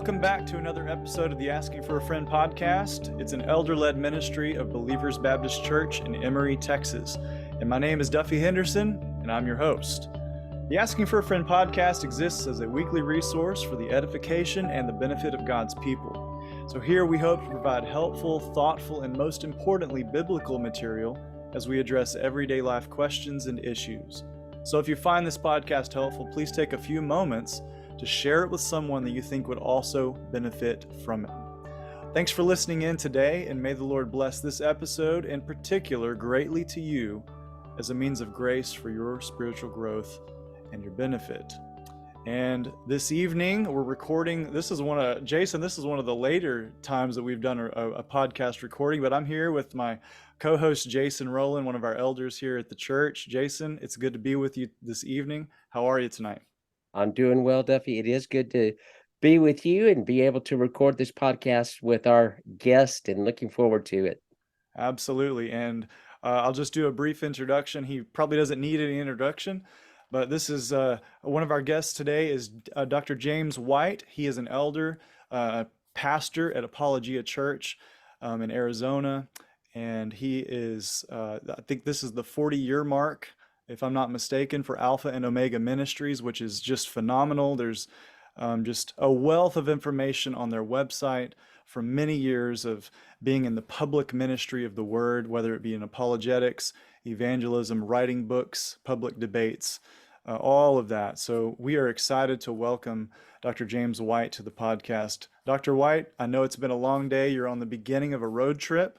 welcome back to another episode of the Asking for a Friend podcast. It's an elder-led ministry of Believers Baptist Church in Emory, Texas. And my name is Duffy Henderson, and I'm your host. The Asking for a Friend podcast exists as a weekly resource for the edification and the benefit of God's people. So here we hope to provide helpful, thoughtful, and most importantly, biblical material as we address everyday life questions and issues. So if you find this podcast helpful, please take a few moments to share it with someone that you think would also benefit from it. Thanks for listening in today, and may the Lord bless this episode in particular greatly to you as a means of grace for your spiritual growth and your benefit. And this evening we're recording, this is one of the later times that we've done a podcast recording, but I'm here with my co-host Jason Rowland, one of our elders here at the church. Jason, it's good to be with you this evening. How are you tonight? I'm doing well, Duffy. It is good to be with you and be able to record this podcast with our guest, and looking forward to it. Absolutely. And I'll just do a brief introduction. He probably doesn't need any introduction, but this is one of our guests today is Dr. James White. He is an elder, pastor at Apologia Church in Arizona. And he is, I think this is the 40-year mark, if I'm not mistaken, for Alpha and Omega Ministries, which is just phenomenal. There's just a wealth of information on their website from many years of being in the public ministry of the word, whether it be in apologetics, evangelism, writing books, public debates, all of that. So we are excited to welcome Dr. James White to the podcast. Dr. White, I know it's been a long day. You're on the beginning of a road trip.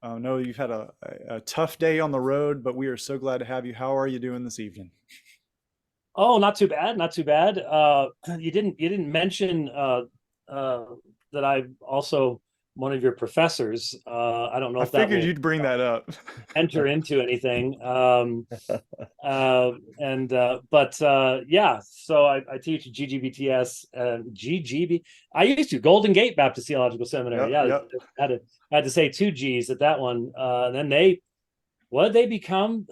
I know you've had a tough day on the road, but we are so glad to have you. How are you doing this evening? Oh, not too bad, not too bad. You didn't mention that I'm also one of your professors. I don't know if I figured you'd bring that up. enter into anything. Yeah. So I teach GGBTS, GGB. I used to Golden Gate Baptist Theological Seminary. Yep. I had to say 2 G's at that one. Then what did they become?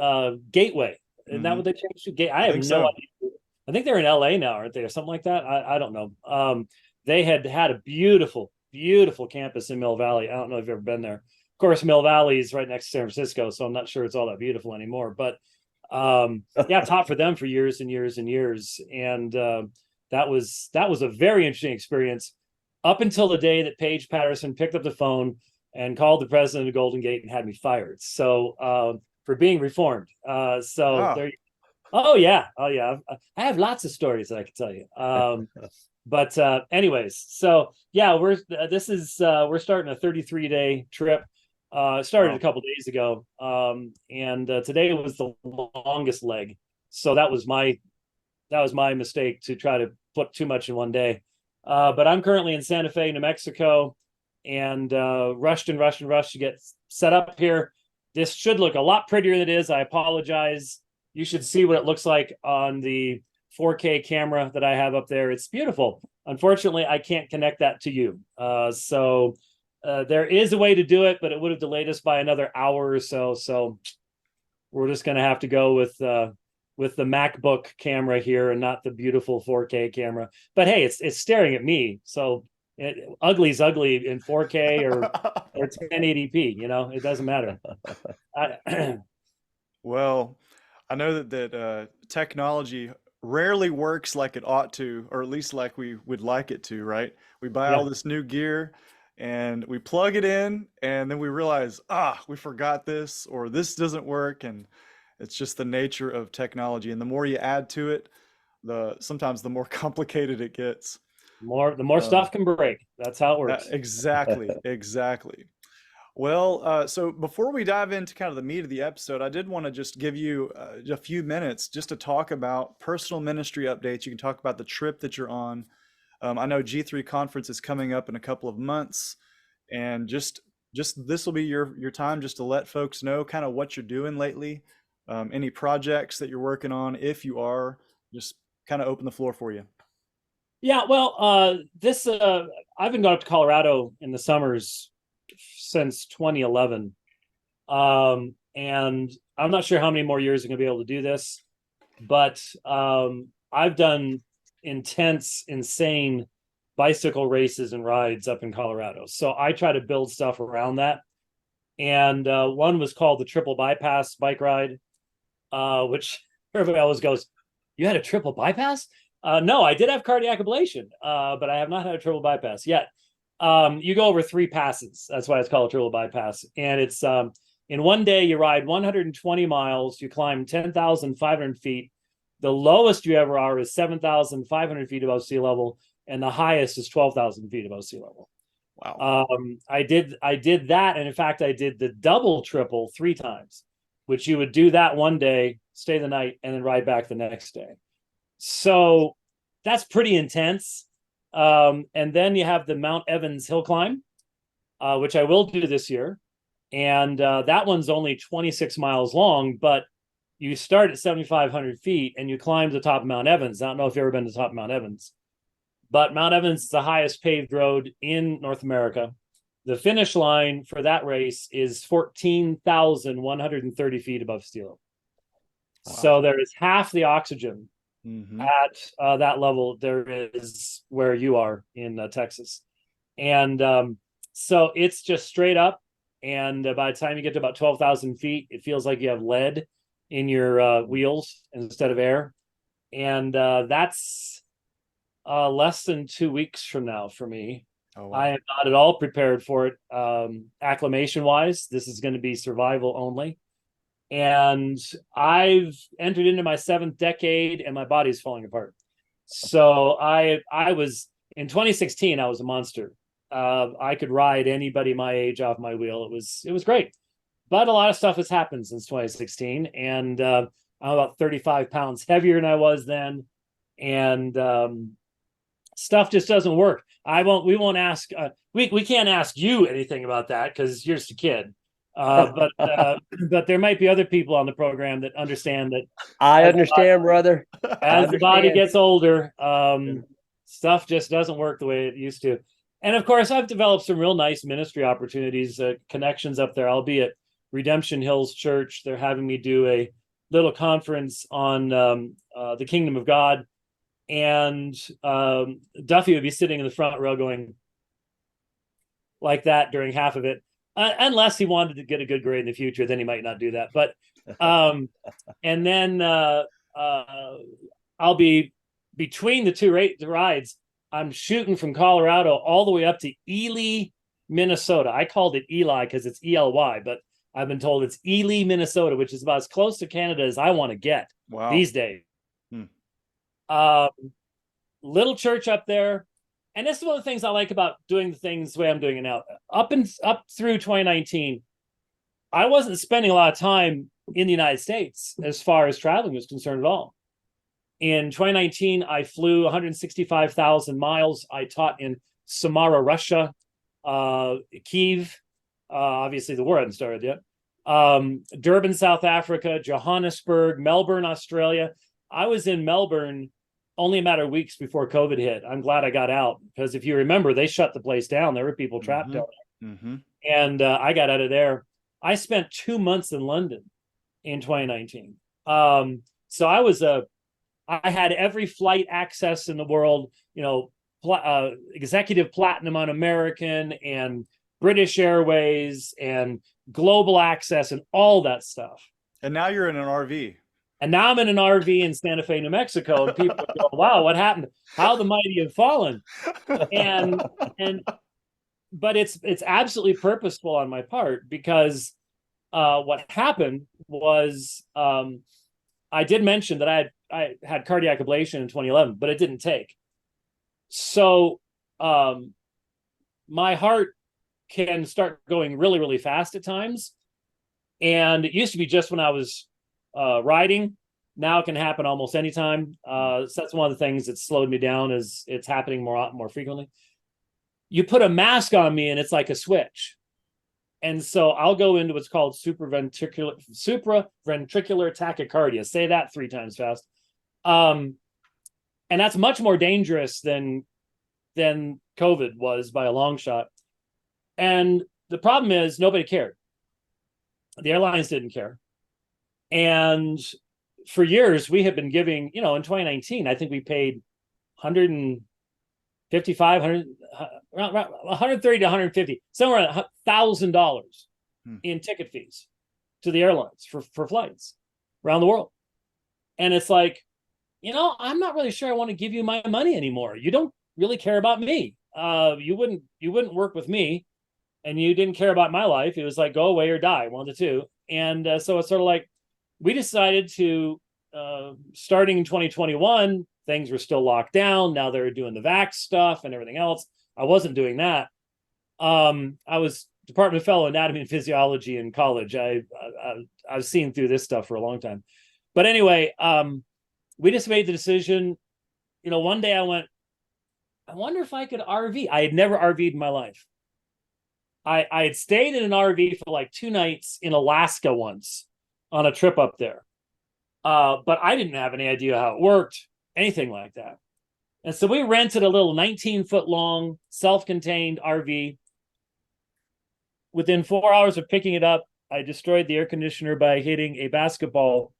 Gateway. Isn't that what they changed to? I have no idea. I think they're in LA now, aren't they, or something like that? I don't know. They had a beautiful campus in Mill Valley. I don't know if you've ever been there. Of course, Mill Valley is right next to San Francisco, so I'm not sure it's all that beautiful anymore. But yeah, taught for them for years and years and years, and that was a very interesting experience up until the day that Paige Patterson picked up the phone and called the president of Golden Gate and had me fired. So for being reformed. There. Oh yeah. I have lots of stories that I can tell you. But anyways, so yeah, we're starting a 33-day trip. Started a couple days ago, and today was the longest leg. So that was my mistake to try to put too much in one day. But I'm currently in Santa Fe, New Mexico, and rushed to get set up here. This should look a lot prettier than it is. I apologize. You should see what it looks like on the 4K camera that I have up there. It's beautiful. Unfortunately, I can't connect that to you. So there is a way to do it, but it would have delayed us by another hour or so. So we're just going to have to go with the MacBook camera here and not the beautiful 4K camera. But hey, it's staring at me. So ugly's ugly in 4K or 1080p. You know, it doesn't matter. Well, I know that technology rarely works like it ought to, or at least like we would like it to, right? We buy all this new gear and we plug it in, and then we realize, we forgot this, or this doesn't work. And it's just the nature of technology. And the more you add to it, sometimes the more complicated it gets. The more stuff can break. That's how it works. Exactly. Well, so before we dive into kind of the meat of the episode, I did want to just give you a few minutes just to talk about personal ministry updates. You can talk about the trip that you're on. I know G3 conference is coming up in a couple of months, and just this will be your time just to let folks know kind of what you're doing lately, any projects that you're working on. If you are, just kind of open the floor for you. Yeah, well, I've been going up to Colorado in the summers since 2011. And I'm not sure how many more years I'm going to be able to do this, but I've done intense, insane bicycle races and rides up in Colorado. So I try to build stuff around that. And one was called the Triple Bypass bike ride, which everybody always goes, "You had a triple bypass?" No, I did have cardiac ablation, but I have not had a triple bypass yet. You go over 3 passes. That's why it's called a triple bypass. And it's in one day, you ride 120 miles, you climb 10,500 feet. The lowest you ever are is 7,500 feet above sea level, and the highest is 12,000 feet above sea level. Wow. I did that, and in fact, I did the double triple 3 times, which you would do that one day, stay the night, and then ride back the next day. So that's pretty intense. And then you have the Mount Evans hill climb, which I will do this year. And that one's only 26 miles long, but you start at 7,500 feet and you climb to the top of Mount Evans. I don't know if you've ever been to the top of Mount Evans, but Mount Evans is the highest paved road in North America. The finish line for that race is 14,130 feet above sea level. Wow. So there is half the oxygen at that level there is where you are in Texas. And so it's just straight up. And by the time you get to about 12,000 feet, it feels like you have lead in your wheels instead of air. And that's less than 2 weeks from now for me. Oh, wow. I am not at all prepared for it. Acclimation wise, this is going to be survival only. And I've entered into my 7th decade and my body's falling apart. So I was in 2016, I was a monster. I could ride anybody my age off my wheel. It was great. But a lot of stuff has happened since 2016. And I'm about 35 pounds heavier than I was then. And stuff just doesn't work. We won't ask, we can't ask you anything about that because you're just a kid. But there might be other people on the program that understand that. I understand, brother. As the body gets older, stuff just doesn't work the way it used to. And of course, I've developed some real nice ministry opportunities, connections up there. I'll be at Redemption Hills Church. They're having me do a little conference on the kingdom of God. And Duffy would be sitting in the front row going like that during half of it. Unless he wanted to get a good grade in the future, then he might not do that. But and then I'll be between the two rides. I'm shooting from Colorado all the way up to Ely, Minnesota. I called it Eli because it's ELY, but I've been told it's Ely, Minnesota, which is about as close to Canada as I want to get these days. Little church up there. And this is one of the things I like about doing the things the way I'm doing it now. Up through 2019, I wasn't spending a lot of time in the United States as far as traveling was concerned at all. In 2019, I flew 165,000 miles. I taught in Samara, Russia, Kyiv, obviously the war hadn't started yet, Durban, South Africa, Johannesburg, Melbourne, Australia. I was in Melbourne only a matter of weeks before COVID hit. I'm glad I got out because if you remember, they shut the place down. There were people trapped down there. And I got out of there. I spent 2 months in London in 2019. So I had every flight access in the world, executive platinum on American and British Airways and global access and all that stuff. And now you're in an RV. And now I'm in an RV in Santa Fe, New Mexico, and people go, "Wow, what happened? How the mighty have fallen." But it's absolutely purposeful on my part because what happened was I did mention that I had cardiac ablation in 2011, but it didn't take. So my heart can start going really, really fast at times. And it used to be just when I was riding. Now it can happen almost anytime. So that's one of the things that slowed me down is it's happening more frequently. You put a mask on me and it's like a switch. And so I'll go into what's called supraventricular tachycardia. Say that 3 times fast. And that's much more dangerous than COVID was by a long shot. And the problem is nobody cared. The airlines didn't care. And for years, we have been giving, in 2019, I think we paid $150 55, 100, around 130 to 150, somewhere around $1,000 in ticket fees to the airlines for flights around the world. And it's like, I'm not really sure I want to give you my money anymore. You don't really care about me. You wouldn't work with me, and you didn't care about my life. It was like, go away or die, one of the two. And so it's sort of like, we decided to, starting in 2021, things were still locked down. Now they're doing the vax stuff and everything else. I wasn't doing that. I was Department of Fellow Anatomy and Physiology in college. I've seen through this stuff for a long time. But anyway, we just made the decision. One day I went, I wonder if I could RV. I had never RV'd in my life. I had stayed in an RV for like 2 nights in Alaska once on a trip up there. But I didn't have any idea how it worked, anything like that. And so we rented a little 19-foot long, self-contained RV. Within 4 hours of picking it up, I destroyed the air conditioner by hitting a basketball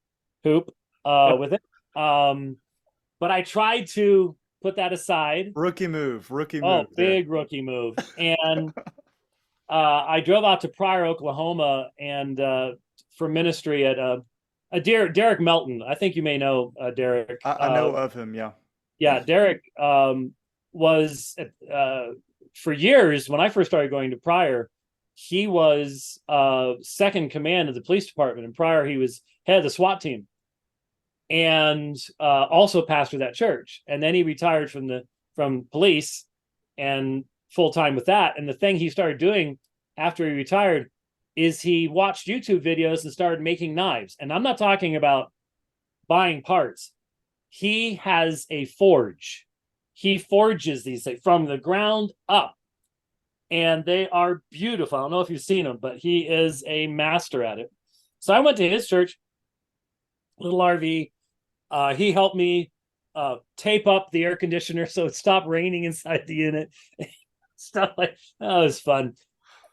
hoop with it. But I tried to put that aside. Rookie move. Oh, big rookie move. And I drove out to Pryor, Oklahoma, and for ministry at Derek Melton. I think you may know Derek. I know of him, yeah. Yeah, Derek was, for years, when I first started going to Pryor, he was second command of the police department. In Pryor, he was head of the SWAT team, and also pastored that church. And then he retired from police and full-time with that. And the thing he started doing after he retired is he watched YouTube videos and started making knives. And I'm not talking about buying parts. He has a forge. He forges these things from the ground up, and they are beautiful. I don't know if you've seen them, but he is a master at it. So I went to his church, little RV. He helped me tape up the air conditioner so it stopped raining inside the unit. Stuff like that. It was fun.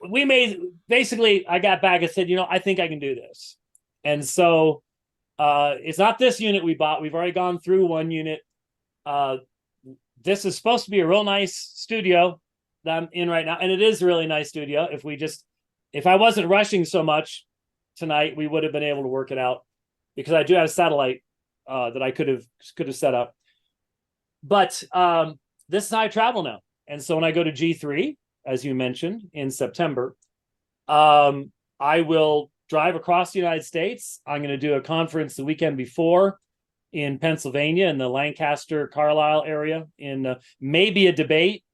I got back and said, I think I can do this. And so it's not this unit we bought. We've already gone through one unit. This is supposed to be a real nice studio that I'm in right now. And it is a really nice studio. If I wasn't rushing so much tonight, we would have been able to work it out, because I do have a satellite that I could have set up. But this is how I travel now. And so when I go to G3, as you mentioned, in September, I will drive across the United States. I'm going to do a conference the weekend before in Pennsylvania, in the Lancaster, Carlisle area, in maybe a debate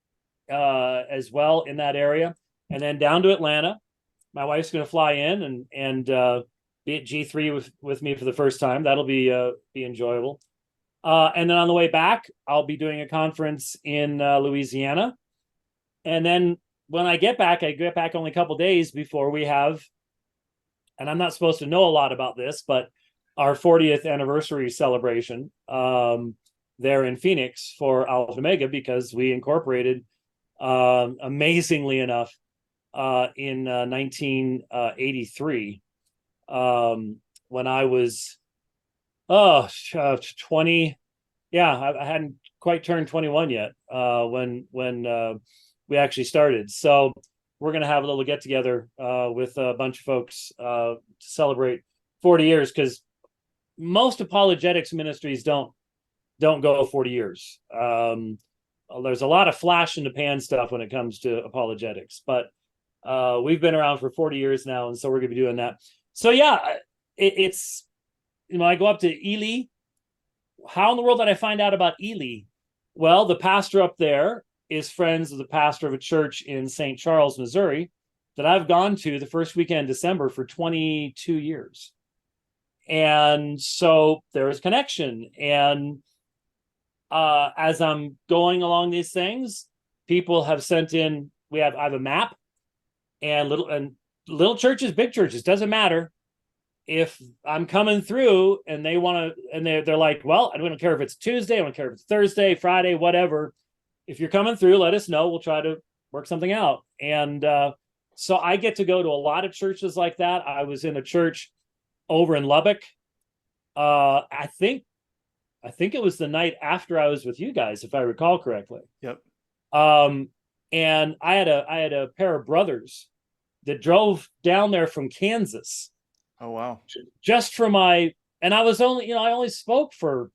as well in that area, and then down to Atlanta. My wife's going to fly in and be at G3 with me for the first time. That'll be enjoyable. And then on the way back, I'll be doing a conference in Louisiana. And then when I get back only a couple days before we have, and I'm not supposed to know a lot about this, but our 40th anniversary celebration there in Phoenix for Alpha Omega, because we incorporated, amazingly enough, in 1983, when I was 20. Yeah, I hadn't quite turned 21 yet when we actually started. So we're going to have a little get together with a bunch of folks to celebrate 40 years, because most apologetics ministries don't go 40 years. There's a lot of flash in the pan stuff when it comes to apologetics, but we've been around for 40 years now, and so we're going to be doing that. So yeah, it's I go up to Ely. How in the world did I find out about Ely? Well, the pastor up there is friends with the pastor of a church in St. Charles, Missouri, that I've gone to the first weekend in December for 22 years. And so there is connection. And as I'm going along these things, people have sent in, I have a map, and little churches, big churches, doesn't matter. If I'm coming through and they want to, and they're like, well, I don't care if it's Tuesday, I don't care if it's Thursday, Friday, whatever. If you're coming through, let us know. We'll try to work something out. And so I get to go to a lot of churches like that. I was in a church over in Lubbock. I think it was the night after I was with you guys, if I recall correctly. Yep. And I had a pair of brothers that drove down there from Kansas. Oh, wow. Just for my, and I was only, I only spoke for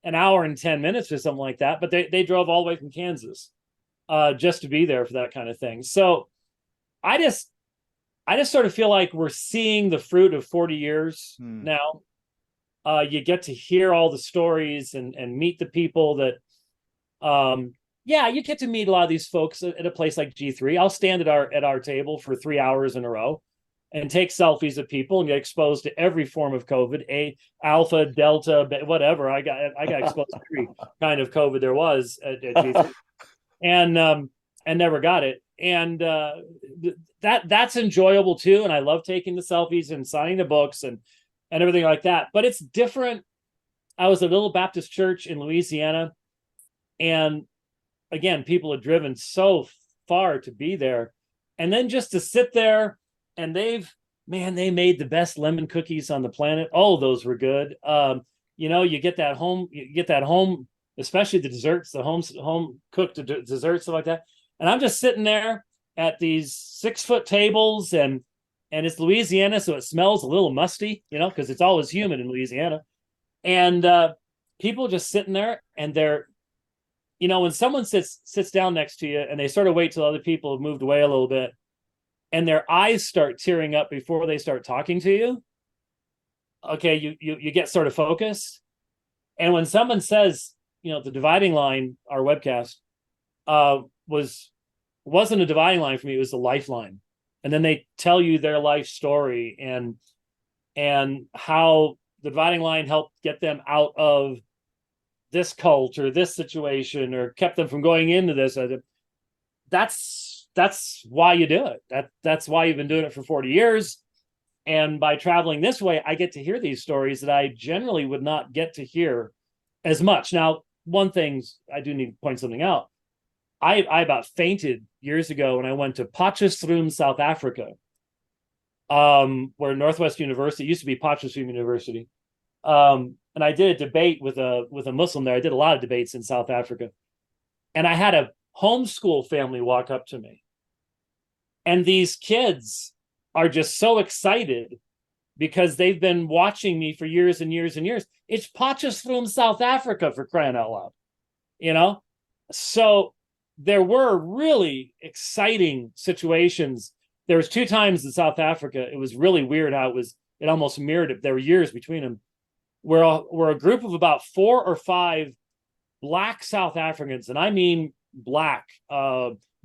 an hour and 10 minutes or something like that, but they drove all the way from Kansas just to be there for that kind of thing. So I just sort of feel like we're seeing the fruit of 40 years now. You get to hear all the stories and meet the people that, you get to meet a lot of these folks at a place like G3. I'll stand at our table for 3 hours in a row and take selfies of people and get exposed to every form of COVID, alpha, delta, whatever. I got exposed to every kind of COVID there was at G3, and never got it. And that's enjoyable too. And I love taking the selfies and signing the books and everything like that. But it's different. I was at a little Baptist church in Louisiana, and again, people had driven so far to be there, and then just to sit there, and they made the best lemon cookies on the planet. Oh, those were good. You get that home, especially the desserts, the home cooked desserts, stuff like that. And I'm just sitting there at these 6-foot tables, and it's Louisiana, so it smells a little musty, because it's always humid in Louisiana. And people just sitting there, and they're, when someone sits down next to you and they sort of wait till other people have moved away a little bit, and their eyes start tearing up before they start talking to you, okay, you get sort of focused. And when someone says, the dividing line, our webcast, wasn't a dividing line for me, it was a lifeline. And then they tell you their life story and how the dividing line helped get them out of this cult or this situation, or kept them from going into this. That's why you do it. That's why you've been doing it for 40 years. And by traveling this way, I get to hear these stories that I generally would not get to hear as much. Now, one thing I do need to point something out. I about fainted years ago when I went to Potchefstroom, South Africa, where Northwest University used to be Potchefstroom University. And I did a debate with a Muslim there. I did a lot of debates in South Africa. And I had a homeschool family walk up to me. And these kids are just so excited because they've been watching me for years and years and years. It's Potchefstroom, South Africa, for crying out loud, So there were really exciting situations. There was 2 times in South Africa. It was really weird how it almost mirrored it. There were years between them where a group of about 4 or 5 Black South Africans, and I mean Black,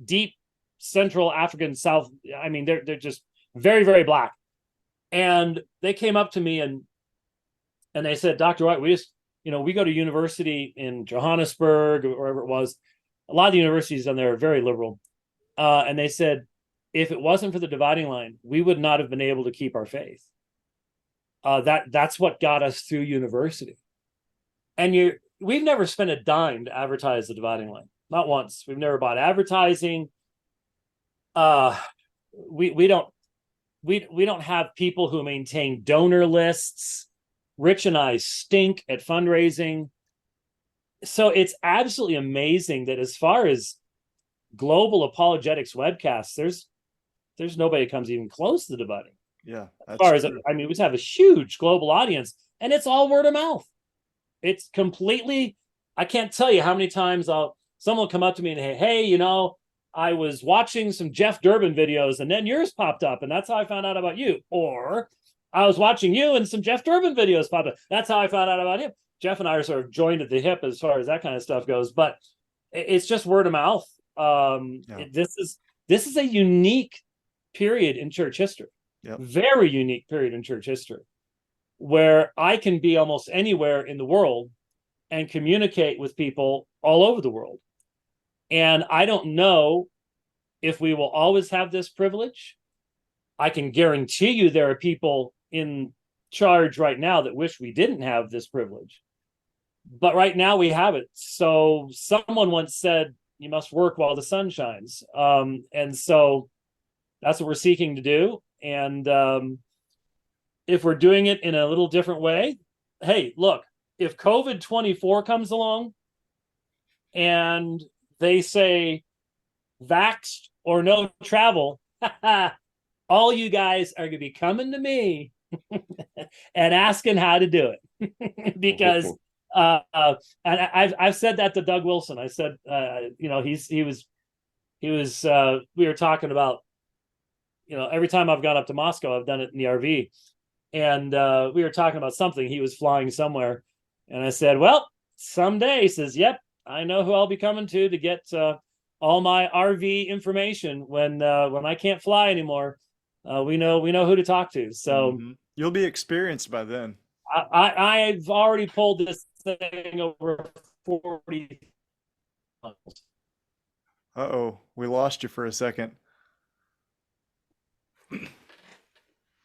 deep Central African South. I mean, they're just very, very Black. And they came up to me and they said, Dr. White, we go to university in Johannesburg or wherever it was. A lot of the universities down there are very liberal. And they said, if it wasn't for the dividing line, we would not have been able to keep our faith. That's what got us through university. And we've never spent a dime to advertise the dividing line. Not once. We've never bought advertising. We don't have people who maintain donor lists. Rich and I stink at fundraising. So it's absolutely amazing that as far as global apologetics webcasts, there's nobody who comes even close to the dividing. Yeah. As far as, we just have a huge global audience, and it's all word of mouth. It's completely, I can't tell you how many times someone will come up to me and say, hey, I was watching some Jeff Durbin videos and then yours popped up, and that's how I found out about you. Or I was watching you and some Jeff Durbin videos popped up. That's how I found out about him. Jeff and I are sort of joined at the hip as far as that kind of stuff goes, but it's just word of mouth. This is a unique period in church history. Yep. Very unique period in church history, where I can be almost anywhere in the world and communicate with people all over the world. And I don't know if we will always have this privilege. I can guarantee you there are people in charge right now that wish we didn't have this privilege. But right now we have it. So someone once said, you must work while the sun shines. And so that's what we're seeking to do. And if we're doing it in a little different way, hey, look, if COVID-24 comes along and they say vaxxed or no travel, all you guys are going to be coming to me and asking how to do it. Because and I've said that to Doug Wilson. I said, he was we were talking about, every time I've gone up to Moscow, I've done it in the RV, and we were talking about something. He was flying somewhere, and I said, well, someday, he says, yep, I know who I'll be coming to get all my RV information when I can't fly anymore. We know who to talk to. So you'll be experienced by then. I've already pulled this thing over 40 miles. Uh-oh, we lost you for a second.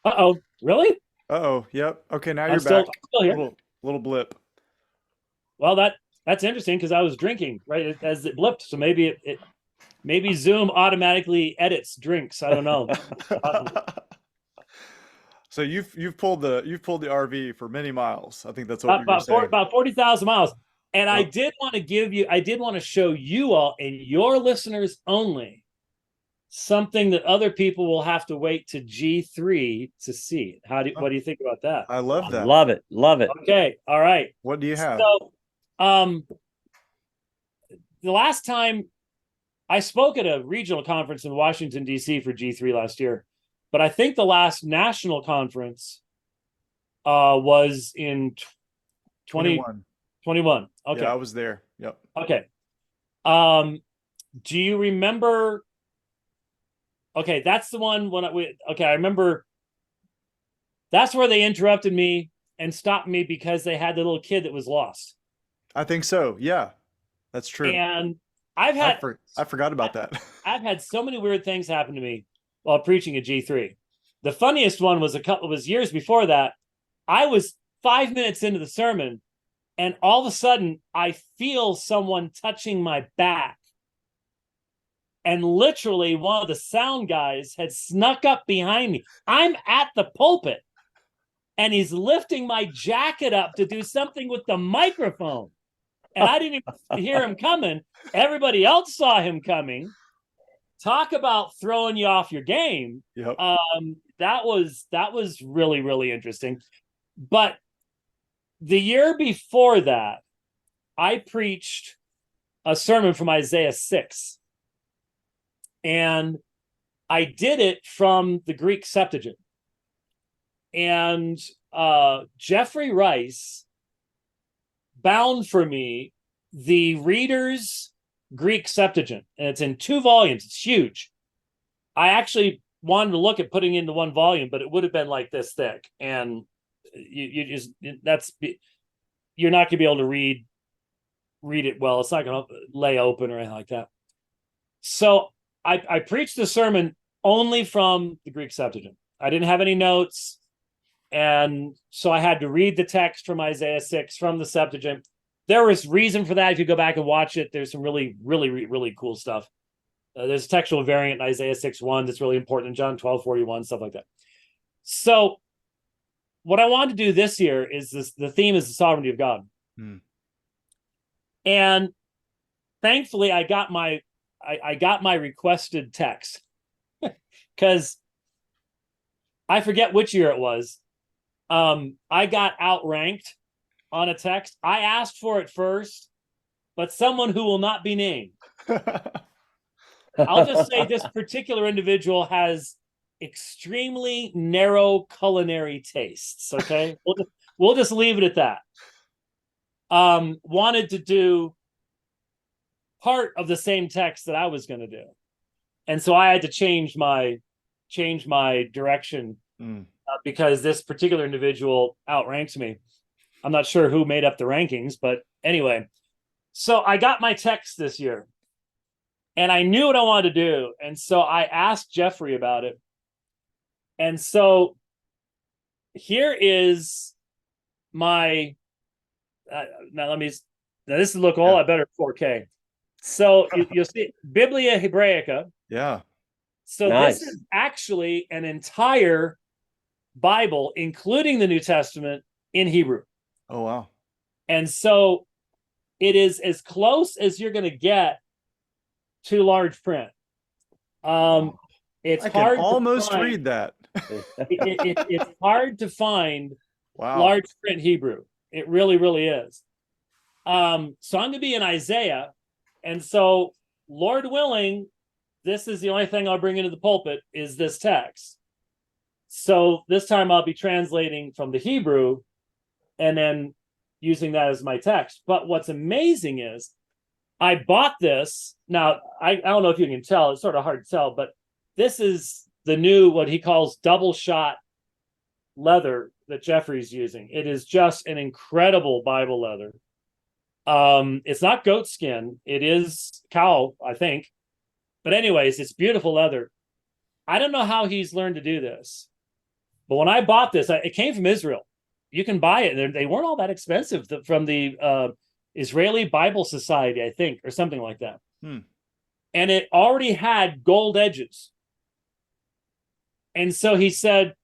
Uh-oh, really? Uh-oh, yep. Okay, now I'm you're still back. here. Little blip. Well, that's interesting because I was drinking right as it blipped. So maybe maybe Zoom automatically edits drinks. I don't know. So you've pulled the RV for many miles. I think that's what you were saying. About 40,000 miles. And I did want to show you all and your listeners only something that other people will have to wait to G3 to see. What do you think about that? I love that. Love it. Okay. All right. What do you have? So, the last time I spoke at a regional conference in Washington, D.C. for G3 last year, but I think the last national conference was in 2021. Okay. Yeah, I was there. Yep. Okay. Do you remember? Okay, that's the one I remember. That's where they interrupted me and stopped me because they had the little kid that was lost. I think so. Yeah, that's true. And I forgot about that. I've had so many weird things happen to me while preaching at G3. The funniest one was years before that. I was 5 minutes into the sermon, and all of a sudden I feel someone touching my back. And literally one of the sound guys had snuck up behind me. I'm at the pulpit, and he's lifting my jacket up to do something with the microphone. And I didn't even hear him coming. Everybody else saw him coming. Talk about throwing you off your game. Yep. That was really, really interesting. But the year before that, I preached a sermon from Isaiah 6. And I did it from the Greek Septuagint. And Jeffrey Rice bound for me the Reader's Greek Septuagint. And it's in 2 volumes. It's huge. I actually wanted to look at putting it into 1 volume, but it would have been like this thick. And you're not going to be able to read it well. It's not going to lay open or anything like that. So I preached the sermon only from the Greek Septuagint. I didn't have any notes. And so I had to read the text from Isaiah 6 from the Septuagint. There was reason for that. If you go back and watch it, there's some really, really, really cool stuff. There's a textual variant in Isaiah 6:1 that's really important in John 12:41, stuff like that. So what I want to do this year is the theme is the sovereignty of God. And thankfully I got my requested text because I forget which year it was. I got outranked on a text. I asked for it first, but someone who will not be named. I'll just say this particular individual has extremely narrow culinary tastes. Okay, we'll just leave it at that. Wanted to do part of the same text that I was going to do, and so I had to change my direction because this particular individual outranks me. I'm not sure who made up the rankings, but anyway, so I got my text this year, and I knew what I wanted to do, and so I asked Jeffrey about it, and so here is my. Now this is look all I better 4K. So you'll see Biblia Hebraica. Yeah. So nice. This is actually an entire Bible, including the New Testament, in Hebrew. Oh, wow. And so it is as close as you're going to get too large print. It's I can hard almost to find, read that. it's hard to find Wow. large print Hebrew. It really, really is. So I'm going to be in Isaiah. And so, Lord willing, this is the only thing I'll bring into the pulpit is this text. So this time I'll be translating from the Hebrew and then using that as my text. But what's amazing is I bought this. Now, I don't know if you can tell. It's sort of hard to tell, but this is the new, what he calls double shot leather that Jeffrey's using. It is just an incredible Bible leather. It's not goat skin. It is cow, I think. But anyways, it's beautiful leather. I don't know how he's learned to do this. But when I bought this, it came from Israel. You can buy it. They weren't all that expensive from the Israeli Bible Society, I think, or something like that. And it already had gold edges. And so he said,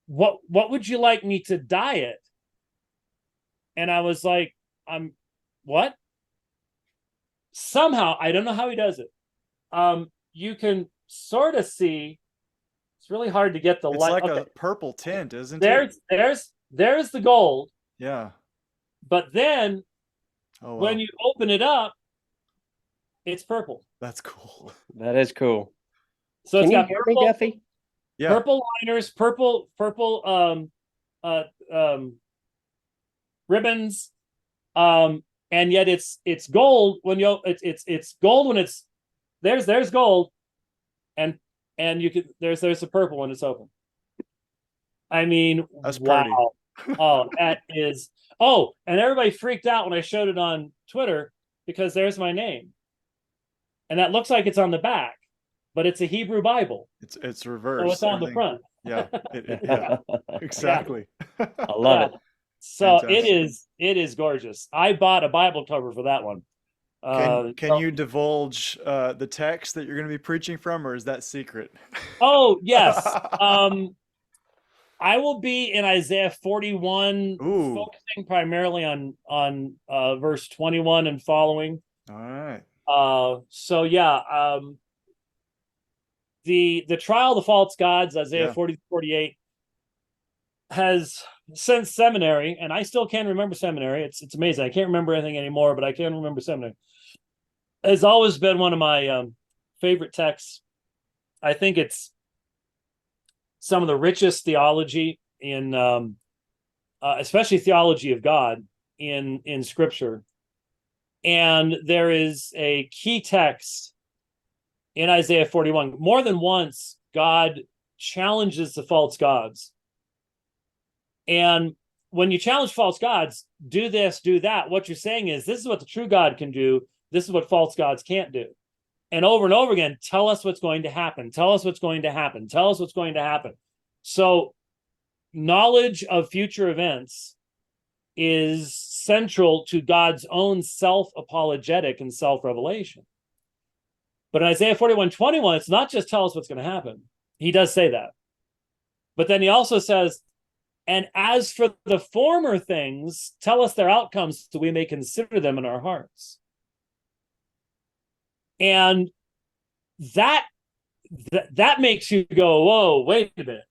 what would you like me to dye it? And I was like, what? Somehow, I don't know how he does it. You can sort of see, it's really hard to get the light. It's like a purple tint, isn't it? There's the gold. Yeah. But then wow. When you open it up, it's purple. That's cool. That is cool. So Can it's you got hear purple, me, Duffy? Yeah. purple liners, purple ribbons, and yet it's gold when it's gold when it's there's gold, and you can there's a purple when it's open. I mean, that's wow. Oh, that is. Oh, and everybody freaked out when I showed it on Twitter because there's my name, and that looks like it's on the back, but it's a Hebrew Bible. It's reversed. So it's on the front. Yeah, yeah, exactly. I love it. So Fantastic. it is gorgeous. I bought a Bible cover for that one. Can you divulge the text that you're going to be preaching from, or is that secret? Oh yes. I will be in Isaiah 41, focusing primarily on verse 21 and following. All right. So yeah, the trial of the false gods, Isaiah 40-48, has since seminary, and I still can't remember seminary. It's amazing. I can't remember anything anymore, but I can remember seminary. Has always been one of my favorite texts. I think it's some of the richest theology in, especially theology of God in Scripture. And there is a key text in Isaiah 41. More than once, God challenges the false gods. And when you challenge false gods, do this, do that, what you're saying is, this is what the true God can do. This is what false gods can't do. And over again, tell us what's going to happen. Tell us what's going to happen. Tell us what's going to happen. So knowledge of future events is central to God's own self-apologetic and self-revelation. But in Isaiah 41:21, it's not just tell us what's going to happen. He does say that. But then he also says, and as for the former things, tell us their outcomes so we may consider them in our hearts. And that makes you go, whoa, wait a minute.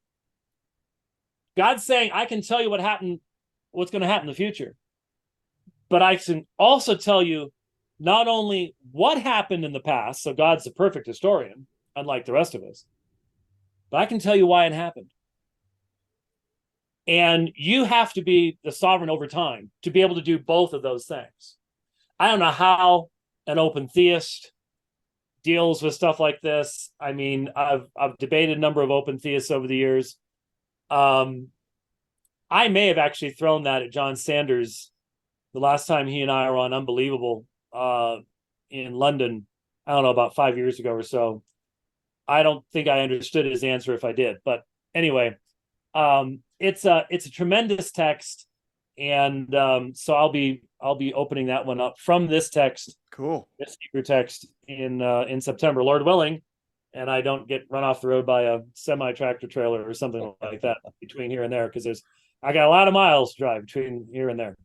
God's saying, I can tell you what's going to happen in the future. But I can also tell you not only what happened in the past, so God's the perfect historian, unlike the rest of us, but I can tell you why it happened. And you have to be the sovereign over time to be able to do both of those things. I don't know how an open theist deals with stuff like this. I mean, I've debated a number of open theists over the years. I may have actually thrown that at John Sanders the last time he and I were on Unbelievable in London. I don't know, about 5 years ago or so. I don't think I understood his answer if I did, but anyway, it's a tremendous text, and so I'll be opening that one up from this text. Cool. This Hebrew text in September, Lord willing, and I don't get run off the road by a semi-tractor trailer or something like that between here and there, because I got a lot of miles to drive between here and there.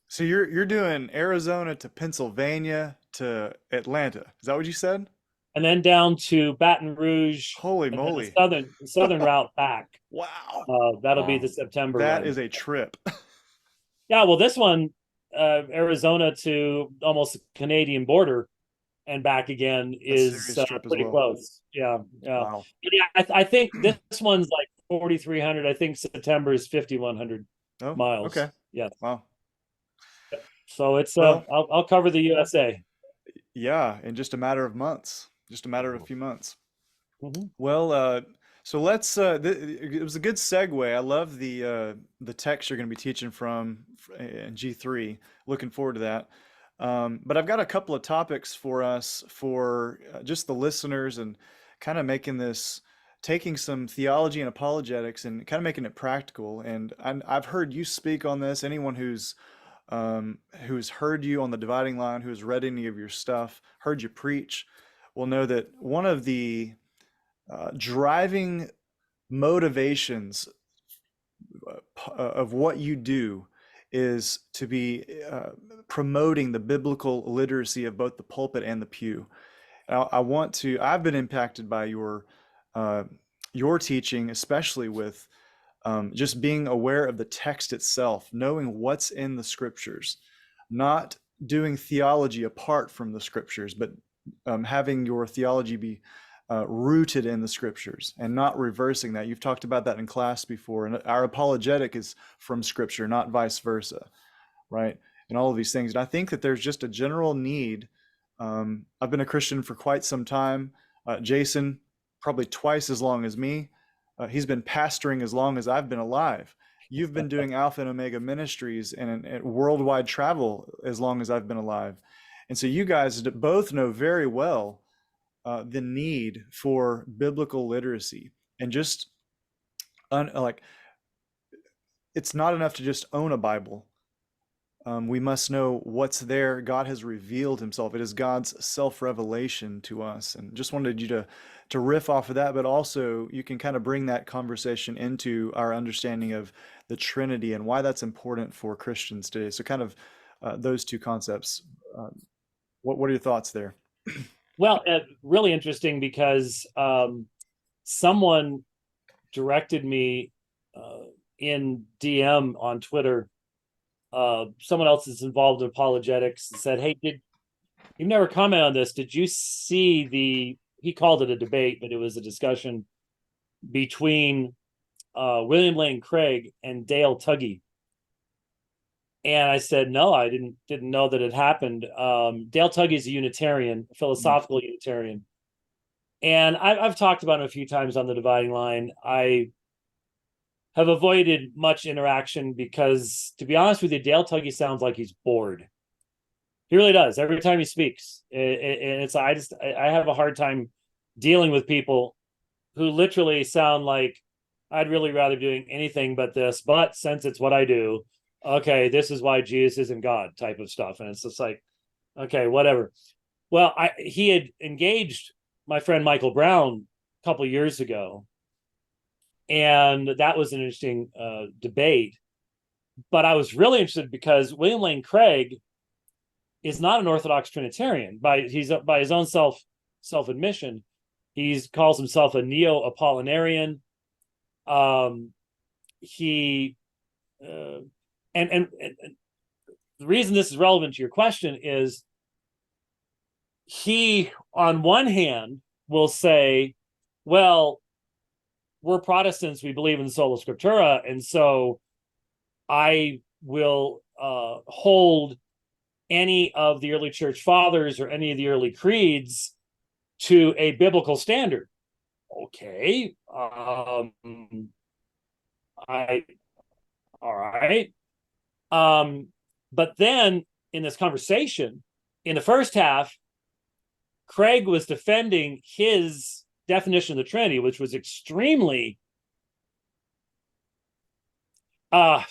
So you're doing Arizona to Pennsylvania to Atlanta. Is that what you said? and then down to Baton Rouge, Holy and then moly. the southern route back. Wow. That'll be Wow. the September That run. is a trip. Yeah, well, this one, Arizona to almost the Canadian border and back again That's a is serious trip as pretty well. close. Yeah, yeah. Wow. But yeah, I think this one's like 4,300. I think September is 5,100 Oh, miles. okay. Yeah. Wow. So it's Well, I'll cover the USA. yeah, in just a matter of months, just a matter of a few months. Mhm. Well, so let's. It was a good segue. I love the text you're going to be teaching from in G3. Looking forward to that. But I've got a couple of topics for us for just the listeners and kind of making this, taking some theology and apologetics and kind of making it practical. And I've heard you speak on this. Anyone who's heard you on the dividing line, who has read any of your stuff, heard you preach, will know that one of the driving motivations of what you do is to be promoting the biblical literacy of both the pulpit and the pew. I want to. I've been impacted by uh, your teaching, especially with just being aware of the text itself, knowing what's in the scriptures, not doing theology apart from the scriptures, but having your theology be rooted in the scriptures and not reversing that. You've talked about that in class before, and our apologetic is from scripture, not vice versa, right? And all of these things. And I think that there's just a general need. I've been a Christian for quite some time. Jason, probably twice as long as me. He's been pastoring as long as I've been alive. You've been doing Alpha and Omega Ministries and worldwide travel as long as I've been alive. And so you guys both know very well the need for biblical literacy and just like it's not enough to just own a Bible. We must know what's there. God has revealed himself. It is God's self-revelation to us. And just wanted you to riff off of that, but also you can kind of bring that conversation into our understanding of the Trinity and why that's important for Christians today. So kind of those two concepts. What are your thoughts there? Well, really interesting because someone directed me in DM on Twitter. Someone else is involved in apologetics and said, "Hey, you've never commented on this? Did you see the?" He called it a debate, but it was a discussion between William Lane Craig and Dale Tuggy. And I said, no, I didn't know that it happened. Dale Tuggy is a Unitarian, a philosophical Unitarian. And I've talked about him a few times on the dividing line. I have avoided much interaction because, to be honest with you, Dale Tuggy sounds like he's bored. He really does every time he speaks. And it's I have a hard time dealing with people who literally sound like I'd really rather doing anything but this, but since it's what I do, okay, this is why Jesus isn't God type of stuff. And it's just like, okay, whatever. Well, he had engaged my friend Michael Brown a couple of years ago, and that was an interesting debate. But I was really interested because William Lane Craig is not an Orthodox Trinitarian by his own self admission. He calls himself a neo-Apollinarian. He and the reason this is relevant to your question is he, on one hand, will say, well, we're Protestants, we believe in sola scriptura, and so I will hold any of the early church fathers or any of the early creeds to a biblical standard. Okay. All right. But then in this conversation, in the first half, Craig was defending his definition of the Trinity, which was extremely, I'm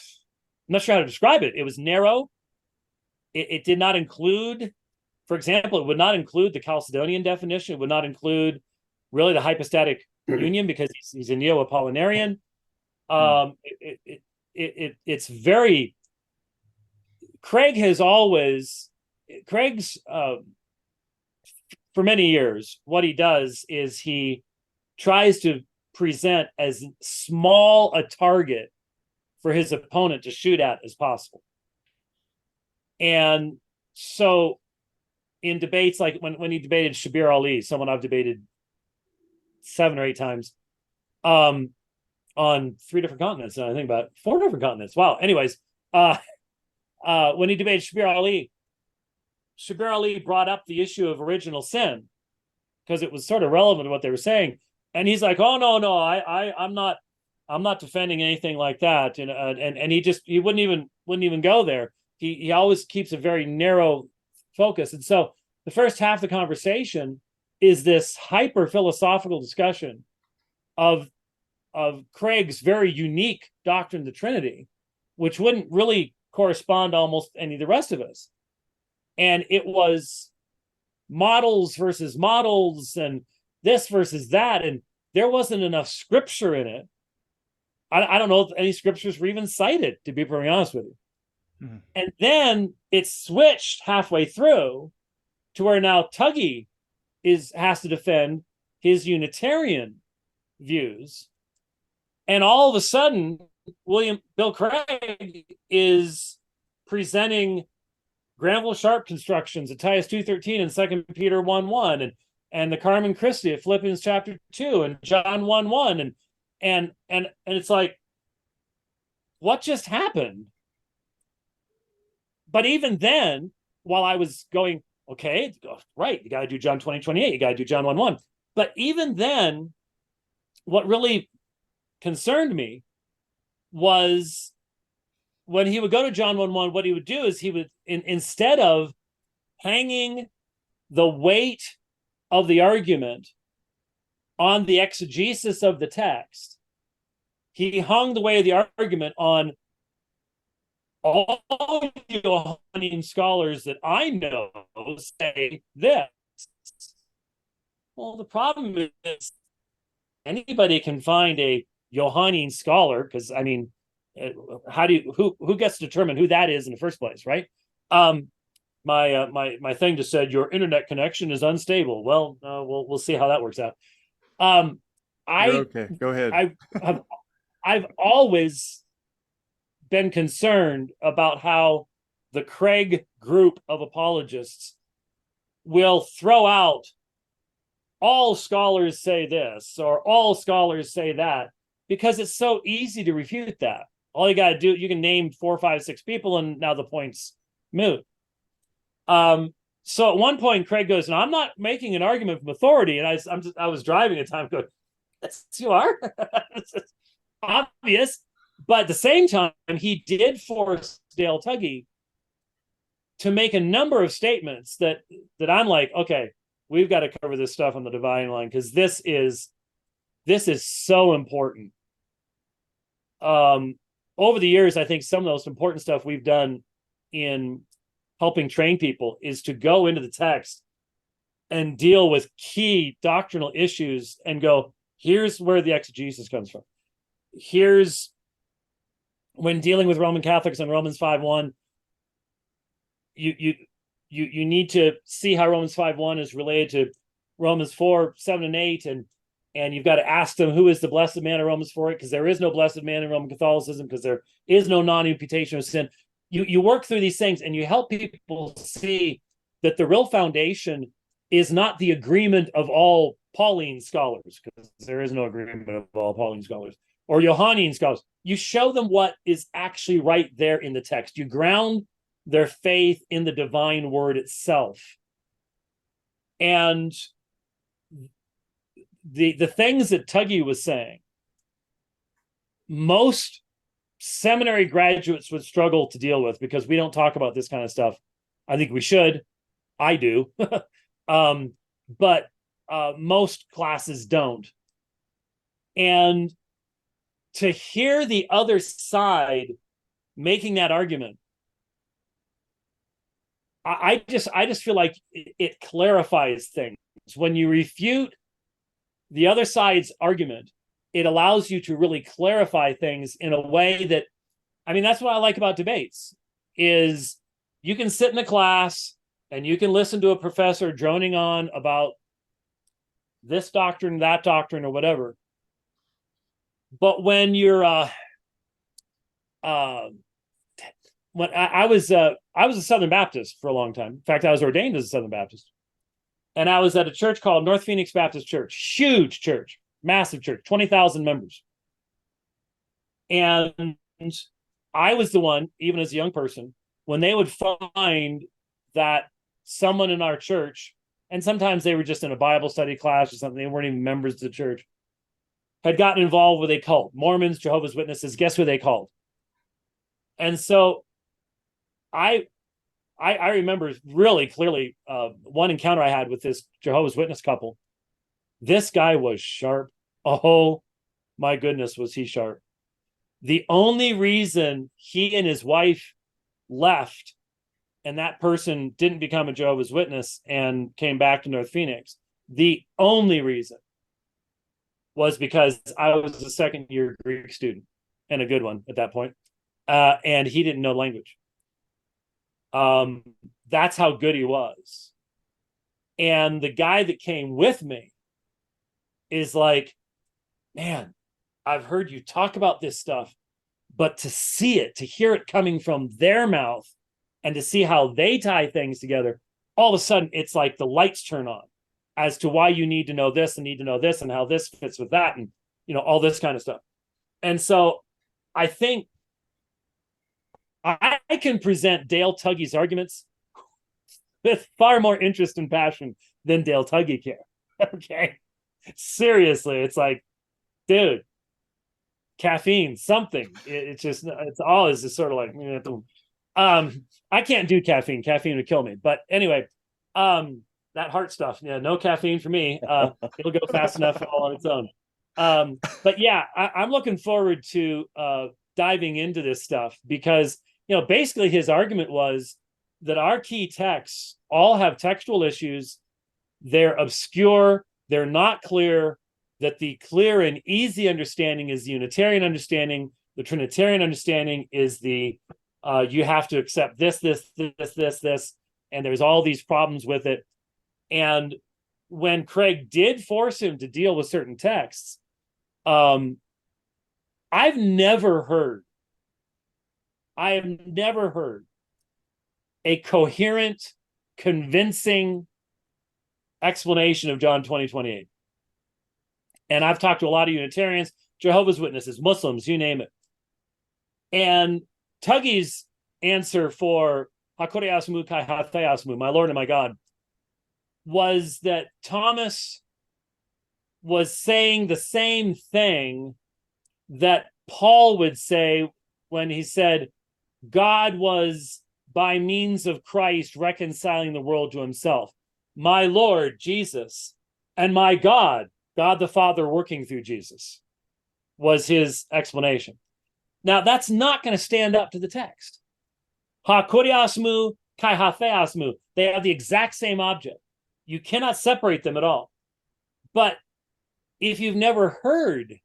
not sure how to describe it. It was narrow. It did not include, for example, it would not include the Chalcedonian definition. It would not include really the hypostatic union because he's a neo-Apollinarian. It's very, Craig's for many years, what he does is he tries to present as small a target for his opponent to shoot at as possible. And so in debates, like when he debated Shabir Ali, someone I've debated 7 or 8 times, on 3 different continents, and I think about 4 different continents. Wow. Anyways, when he debated Shabir Ali brought up the issue of original sin because it was sort of relevant to what they were saying. And he's like, "Oh no, I'm not defending anything like that." And he wouldn't even go there. He always keeps a very narrow focus. And so the first half of the conversation is this hyper philosophical discussion of Craig's very unique doctrine of the Trinity, which wouldn't really correspond to almost any of the rest of us. And it was models versus models and this versus that. And there wasn't enough scripture in it. I don't know if any scriptures were even cited, to be very honest with you. Mm-hmm. And then it switched halfway through to where now Tuggy has to defend his Unitarian views. And all of a sudden, Bill Craig is presenting Granville Sharp constructions at Titus 2:13 and 2 Peter 1:1 and the Carmen Christi at Philippians chapter 2 and John 1:1 and it's like, what just happened? But even then, while I was going, okay, right, you got to do John 20:28, you got to do John 1:1. But even then, what really concerned me was when he would go to John 1:1, what he would do is he would, instead of hanging the weight of the argument on the exegesis of the text, he hung the weight of the argument on all Johannine scholars that I know say this. Well, the problem is anybody can find a Johannine scholar, because I mean, who gets to determine who that is in the first place, right? My thing just said your internet connection is unstable. Well, we'll see how that works out. Okay, go ahead. I've always been concerned about how the Craig group of apologists will throw out all scholars say this or all scholars say that, because it's so easy to refute that. All you got to do, you can name 4, 5, 6 people, and now the point's moot. So at one point, Craig goes, and I'm not making an argument from authority. And I was driving at the time going, yes, you are. It's obvious. But at the same time, he did force Dale Tuggy to make a number of statements that I'm like, okay, we've got to cover this stuff on the divine line, because this is so important. Over the years, I think some of the most important stuff we've done in helping train people is to go into the text and deal with key doctrinal issues and go, here's where the exegesis comes from. Here's when dealing with Roman Catholics on Romans 5:1, you need to see how Romans 5:1 is related to Romans 4:7 and 8, and you've got to ask them, who is the blessed man in Romans 4:8, because there is no blessed man in Roman Catholicism, because there is no non-imputation of sin. You work through these things and you help people see that the real foundation is not the agreement of all Pauline scholars, because there is no agreement of all Pauline scholars, or Johannine scholars. You show them what is actually right there in the text. You ground their faith in the divine word itself. And the things that Tuggy was saying, most seminary graduates would struggle to deal with, because we don't talk about this kind of stuff. I think we should. I do. But most classes don't. And to hear the other side making that argument, I just feel like it clarifies things. When you refute the other side's argument, it allows you to really clarify things in a way that, I mean, that's what I like about debates, is you can sit in a class and you can listen to a professor droning on about this doctrine, that doctrine, or whatever. But when you're when I was a Southern Baptist for a long time. In fact, I was ordained as a Southern Baptist. And I was at a church called North Phoenix Baptist Church. Huge church, massive church, 20,000 members. And I was the one, even as a young person, when they would find that someone in our church, and sometimes they were just in a Bible study class or something, they weren't even members of the church, had gotten involved with a cult. Mormons, Jehovah's Witnesses, guess who they called? And so I remember really clearly one encounter I had with this Jehovah's Witness couple. This guy was sharp. Oh, my goodness, was he sharp. The only reason he and his wife left and that person didn't become a Jehovah's Witness and came back to North Phoenix, the only reason was because I was a second-year Greek student, and a good one at that point, and he didn't know language. That's how good he was. And the guy that came with me is like, man, I've heard you talk about this stuff, but to see it, to hear it coming from their mouth and to see how they tie things together, all of a sudden it's like the lights turn on as to why you need to know this and need to know this and how this fits with that and, all this kind of stuff. And so I think I can present Dale Tuggy's arguments with far more interest and passion than Dale Tuggy can. Okay. Seriously, it's like, dude, caffeine, something. It's just sort of like, I can't do caffeine. Caffeine would kill me. But anyway, that heart stuff, no caffeine for me. It'll go fast enough all on its own. But yeah, I'm looking forward to diving into this stuff because, basically his argument was that our key texts all have textual issues. They're obscure. They're not clear. That the clear and easy understanding is the Unitarian understanding. The Trinitarian understanding is the you have to accept this, and there's all these problems with it. And when Craig did force him to deal with certain texts, I've never heard a coherent, convincing explanation of John 20:28. And I've talked to a lot of Unitarians, Jehovah's Witnesses, Muslims, you name it. And Tuggy's answer for Hakore Asmu Kai Hathe Asmu, my Lord and my God, was that Thomas was saying the same thing that Paul would say when he said, God was by means of Christ reconciling the world to himself. My Lord, Jesus, and my God, God the Father working through Jesus, was his explanation. Now, that's not going to stand up to the text. Ha kuriasmu kai ha theasmu. They have the exact same object. You cannot separate them at all. But if you've never heard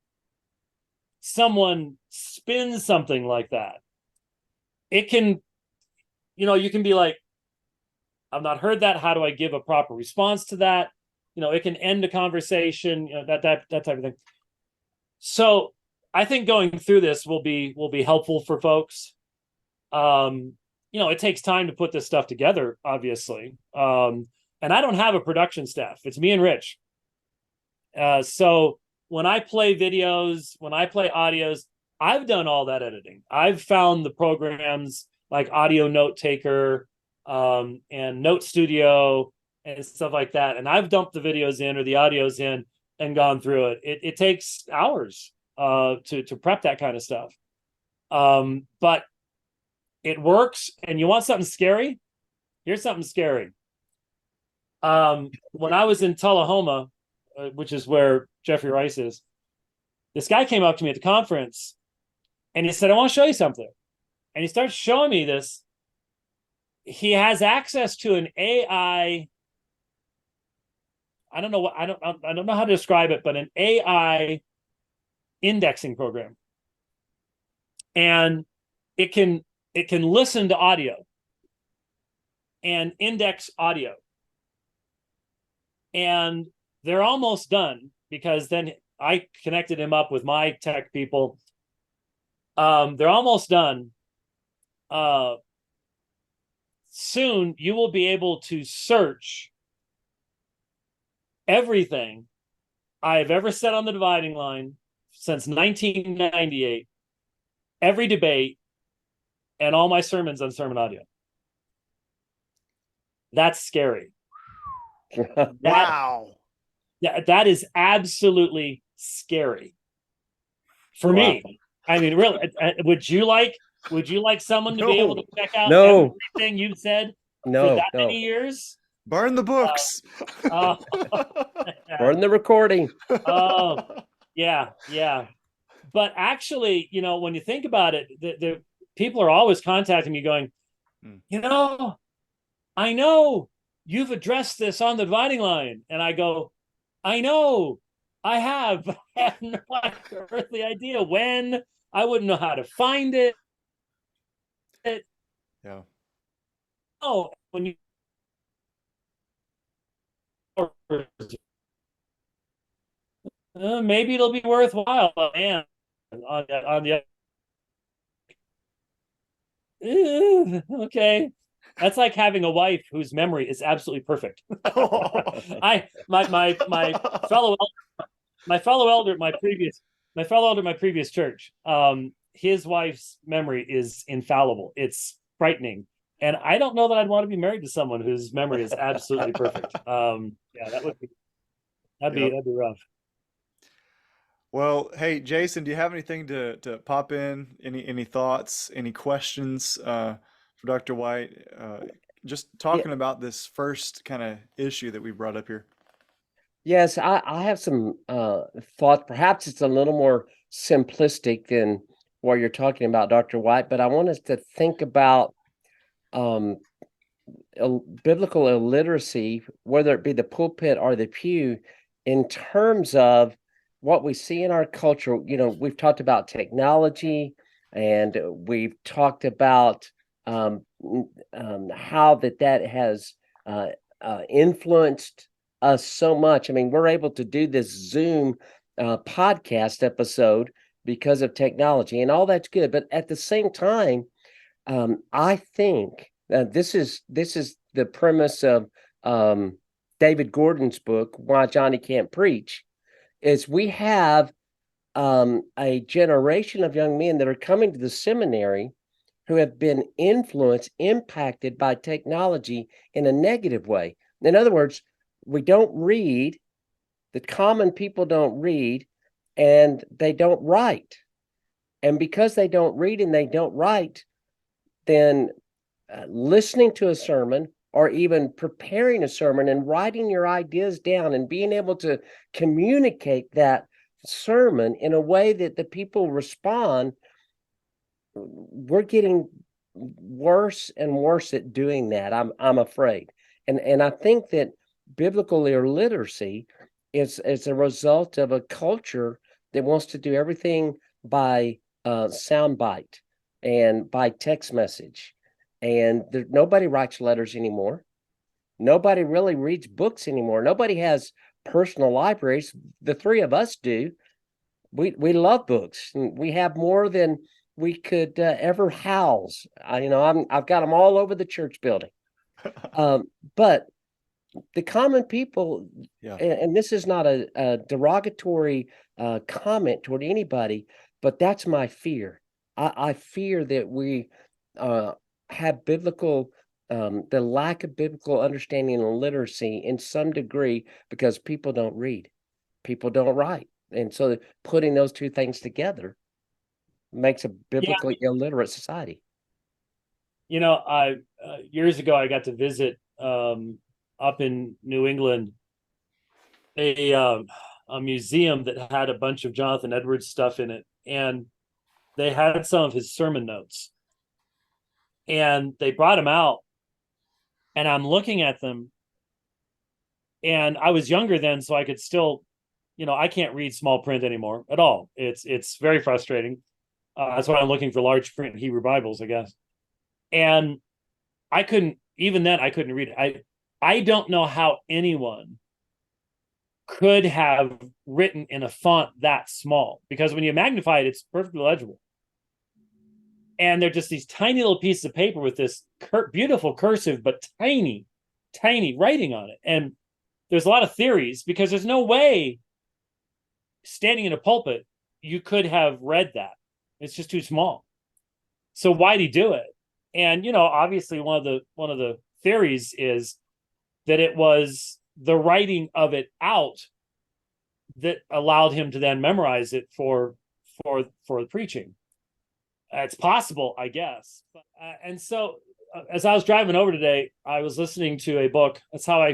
someone spin something like that, it can, you can be like, I've not heard that. How do I give a proper response to that? It can end a conversation, that type of thing. So I think going through this will be helpful for folks. It takes time to put this stuff together, obviously. And I don't have a production staff. It's me and Rich. So when I play videos, when I play audios, I've done all that editing. I've found the programs like Audio Note Taker and Note Studio and stuff like that. And I've dumped the videos in or the audios in and gone through it. It takes hours to prep that kind of stuff. But it works. And you want something scary? Here's something scary. When I was in Tullahoma, which is where Jeffrey Rice is, this guy came up to me at the conference and he said, I want to show you something. And he starts showing me this. He has access to an AI. I don't know how to describe it, but an AI indexing program. And it can listen to audio. and index audio. And they're almost done, because then I connected him up with my tech people. They're almost done. Soon you will be able to search everything I've ever said on the dividing line since 1998, every debate, and all my sermons on sermon audio. That's scary. Wow. That is absolutely scary for me. I mean, really, would you like someone to be able to check out everything you've said for that many years? Burn the books. Burn the recording. Oh, yeah. But actually, when you think about it, the people are always contacting me going, I know you've addressed this on the dividing line. And I go, I know I have. I have no earthly idea when. I wouldn't know how to find it. Yeah. Oh, when you maybe it'll be worthwhile. And on the okay, that's like having a wife whose memory is absolutely perfect. My fellow elder at my previous church, his wife's memory is infallible. It's frightening. And I don't know that I'd want to be married to someone whose memory is absolutely perfect. Yeah, that'd be rough. Well, hey, Jason, do you have anything to pop in? Any thoughts, any questions for Dr. White? Just talking about this first kind of issue that we brought up here. Yes, I have some thoughts. Perhaps it's a little more simplistic than what you're talking about, Dr. White, but I want us to think about biblical illiteracy, whether it be the pulpit or the pew, in terms of what we see in our culture. We've talked about technology, and we've talked about how that has influenced us so much. I mean, we're able to do this Zoom podcast episode because of technology, and all that's good. But at the same time, I think this is the premise of David Gordon's book, Why Johnny Can't Preach, is we have a generation of young men that are coming to the seminary who have been impacted by technology in a negative way. In other words, we don't read, the common people don't read, and they don't write. And because they don't read and they don't write, then listening to a sermon, or even preparing a sermon and writing your ideas down and being able to communicate that sermon in a way that the people respond, we're getting worse and worse at doing that. I'm afraid. And I think that biblical illiteracy is a result of a culture that wants to do everything by soundbite and by text message. And nobody writes letters anymore. Nobody really reads books anymore. Nobody has personal libraries. The three of us do. We love books. We have more than we could ever house. I've got them all over the church building. But the common people, and this is not a derogatory comment toward anybody, but that's my fear. I fear that we have biblical, the lack of biblical understanding and literacy in some degree, because people don't read, people don't write. And so putting those two things together makes a biblically illiterate society. Years ago, I got to visit up in New England a museum that had a bunch of Jonathan Edwards stuff in it, and they had some of his sermon notes, and they brought them out, and I'm looking at them, and I was younger then, so I could still, I can't read small print anymore at all. It's very frustrating. That's why I'm looking for large print Hebrew Bibles, I guess. And I couldn't even then I couldn't read it. I don't know how anyone could have written in a font that small, because when you magnify it, it's perfectly legible. And they're just these tiny little pieces of paper with this beautiful cursive, but tiny writing on it. And there's a lot of theories, because there's no way standing in a pulpit you could have read that. It's just too small. So why'd he do it? And, obviously one of the theories is that it was the writing of it out that allowed him to then memorize it for the preaching. It's possible, I guess. And so as I was driving over today, I was listening to a book. That's how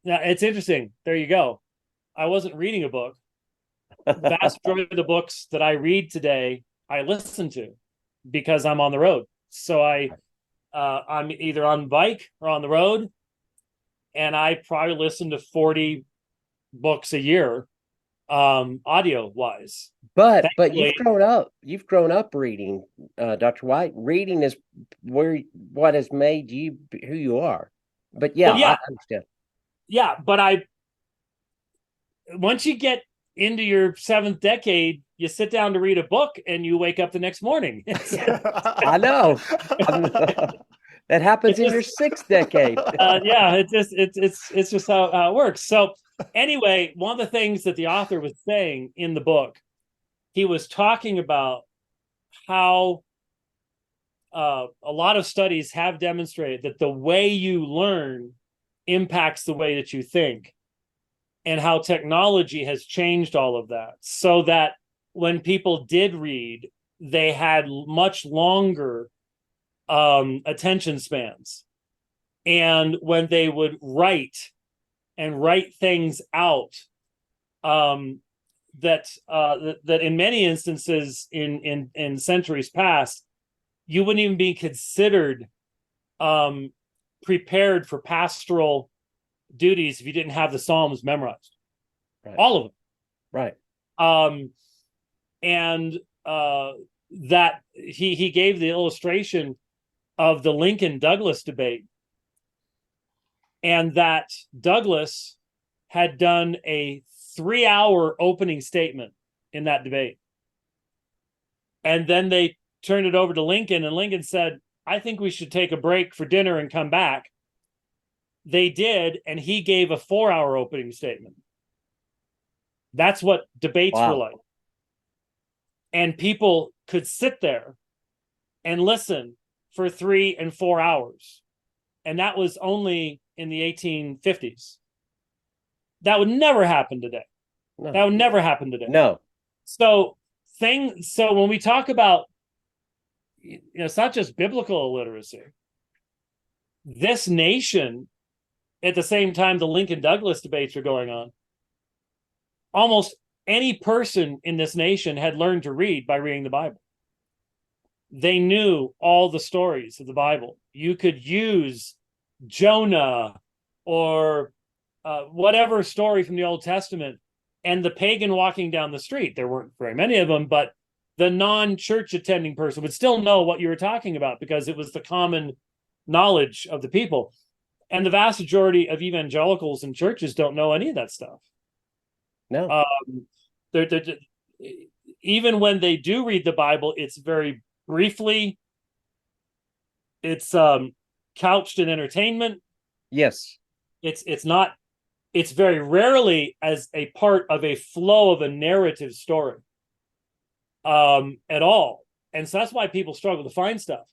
now it's interesting. There you go. I wasn't reading a book. The vast majority of the books that I read today, I listen to, because I'm on the road. So I'm either on the bike or on the road, and I probably listen to 40 books a year, audio wise. But you've grown up reading, Dr. White. Reading is what has made you who you are. But yeah, I understand. Yeah, but once you get into your 7th decade, you sit down to read a book and you wake up the next morning. I know. That happens in your 6th decade. Yeah, it's just how it works. So anyway, one of the things that the author was saying in the book, he was talking about how a lot of studies have demonstrated that the way you learn impacts the way that you think, and how technology has changed all of that, so that when people did read, they had much longer attention spans. And when they would write things out, that in many instances in centuries past, you wouldn't even be considered prepared for pastoral duties if you didn't have the Psalms memorized. Right. All of them. Right. And that he gave the illustration of the Lincoln-Douglas debate, and that Douglas had done a 3-hour opening statement in that debate. And then they turned it over to Lincoln, and Lincoln said, I think we should take a break for dinner and come back. They did, and he gave a 4-hour opening statement. That's what debates were like. And people could sit there and listen for 3 and 4 hours. And that was only in the 1850s. That would never happen today. No. That would never happen today. No. So when we talk about, it's not just biblical illiteracy. This nation, at the same time the Lincoln-Douglas debates are going on, almost any person in this nation had learned to read by reading the Bible. They knew all the stories of the Bible. You could use Jonah or whatever story from the Old Testament, and the pagan walking down the street, there weren't very many of them, but the non-church attending person would still know what you were talking about, because it was the common knowledge of the people. And the vast majority of evangelicals and churches don't know any of that stuff. No. Even when they do read the Bible, it's very briefly. It's couched in entertainment. Yes. It's very rarely as a part of a flow of a narrative story at all. And so that's why people struggle to find stuff,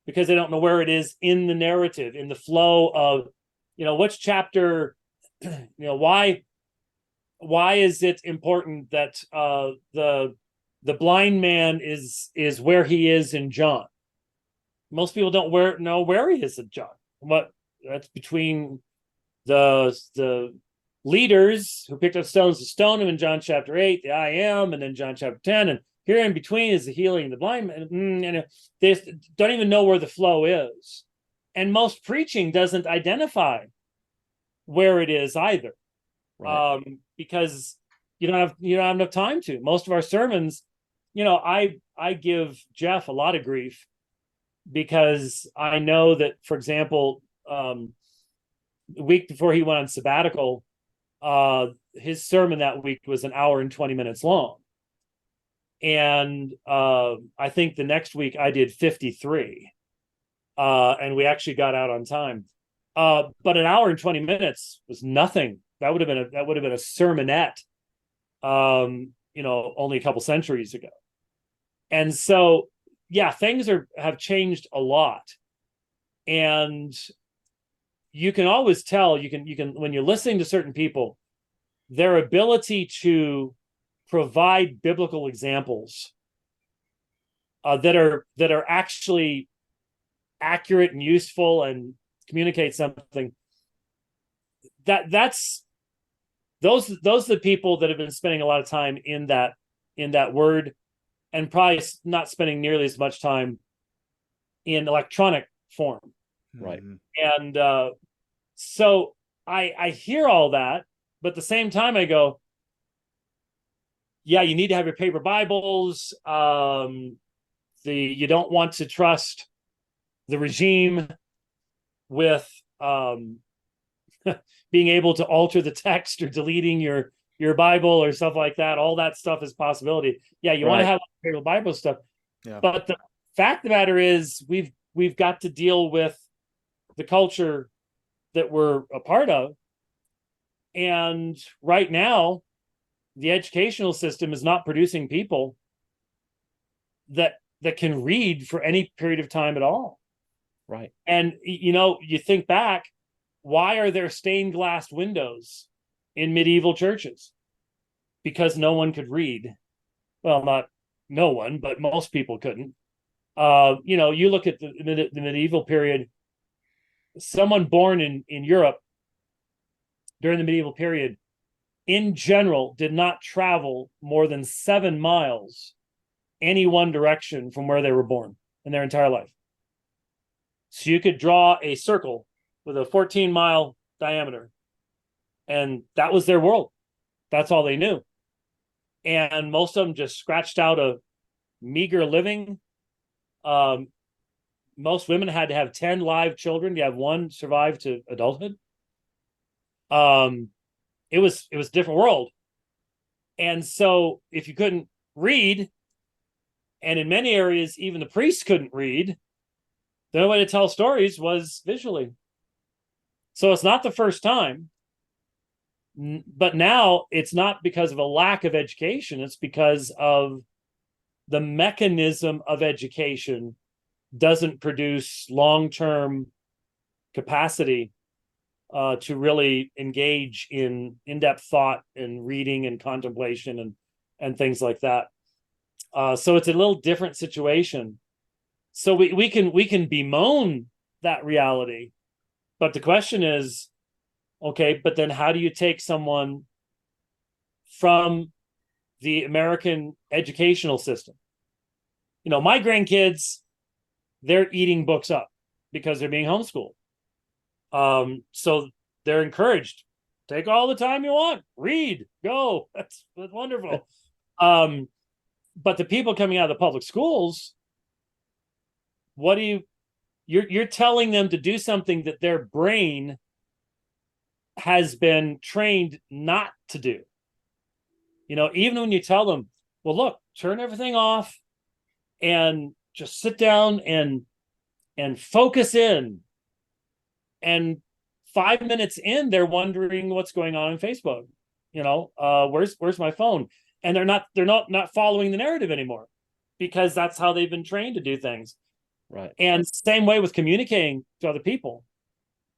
because they don't know where it is in the narrative, in the flow of, which chapter, why is it important that the blind man is where he is in John? Most people don't know where he is in John. That's between the leaders who picked up stones to stone him in John chapter 8, the I am, and then John chapter 10, and here in between is the healing of the blind man. And they don't even know where the flow is. And most preaching doesn't identify where it is either. Right. Because you don't have enough time to. Most of our sermons, I give Jeff a lot of grief because I know that, for example, the week before he went on sabbatical, his sermon that week was an hour and 20 minutes long. And I think the next week I did 53. And we actually got out on time. But an hour and 20 minutes was nothing. That would have been a sermonette, only a couple centuries ago. And so, yeah, things have changed a lot. And you can always tell, you can when you're listening to certain people, their ability to provide biblical examples that are actually accurate and useful and communicate something, that's those are the people that have been spending a lot of time in that word, and probably not spending nearly as much time in electronic form. Right. And so I hear all that, but at the same time I go, yeah, you need to have your paper Bibles. You don't want to trust the regime with being able to alter the text or deleting your Bible or stuff like that. All that stuff is possibility. Yeah, you want to have paper Bible stuff. Yeah. But the fact of the matter is, we've got to deal with the culture that we're a part of. And right now, the educational system is not producing people that can read for any period of time at all. Right. And, you think back, why are there stained glass windows in medieval churches? Because no one could read. Well, not no one, but most people couldn't. You look at the medieval period, someone born in Europe during the medieval period, in general, did not travel more than 7 miles any one direction from where they were born in their entire life. So you could draw a circle with a 14-mile diameter, and that was their world. That's all they knew. And most of them just scratched out a meager living. Most women had to have 10 live children to have one survive to adulthood. It was a different world. And so if you couldn't read, and in many areas even the priests couldn't read, the only way to tell stories was visually. So it's not the first time, but now it's not because of a lack of education. It's because of the mechanism of education doesn't produce long-term capacity to really engage in in-depth thought and reading and contemplation and things like that. So it's a little different situation. So we can bemoan that reality, but the question is, okay, but then how do you take someone from the American educational system? My grandkids, they're eating books up because they're being homeschooled. So they're encouraged, take all the time you want, read, go. That's wonderful. But the people coming out of the public schools, you're telling them to do something that their brain has been trained not to do. Even when you tell them, well, look, turn everything off and just sit down and focus in. And 5 minutes in, they're wondering what's going on Facebook. Where's my phone? And they're not following the narrative anymore, because that's how they've been trained to do things. Right. And same way with communicating to other people.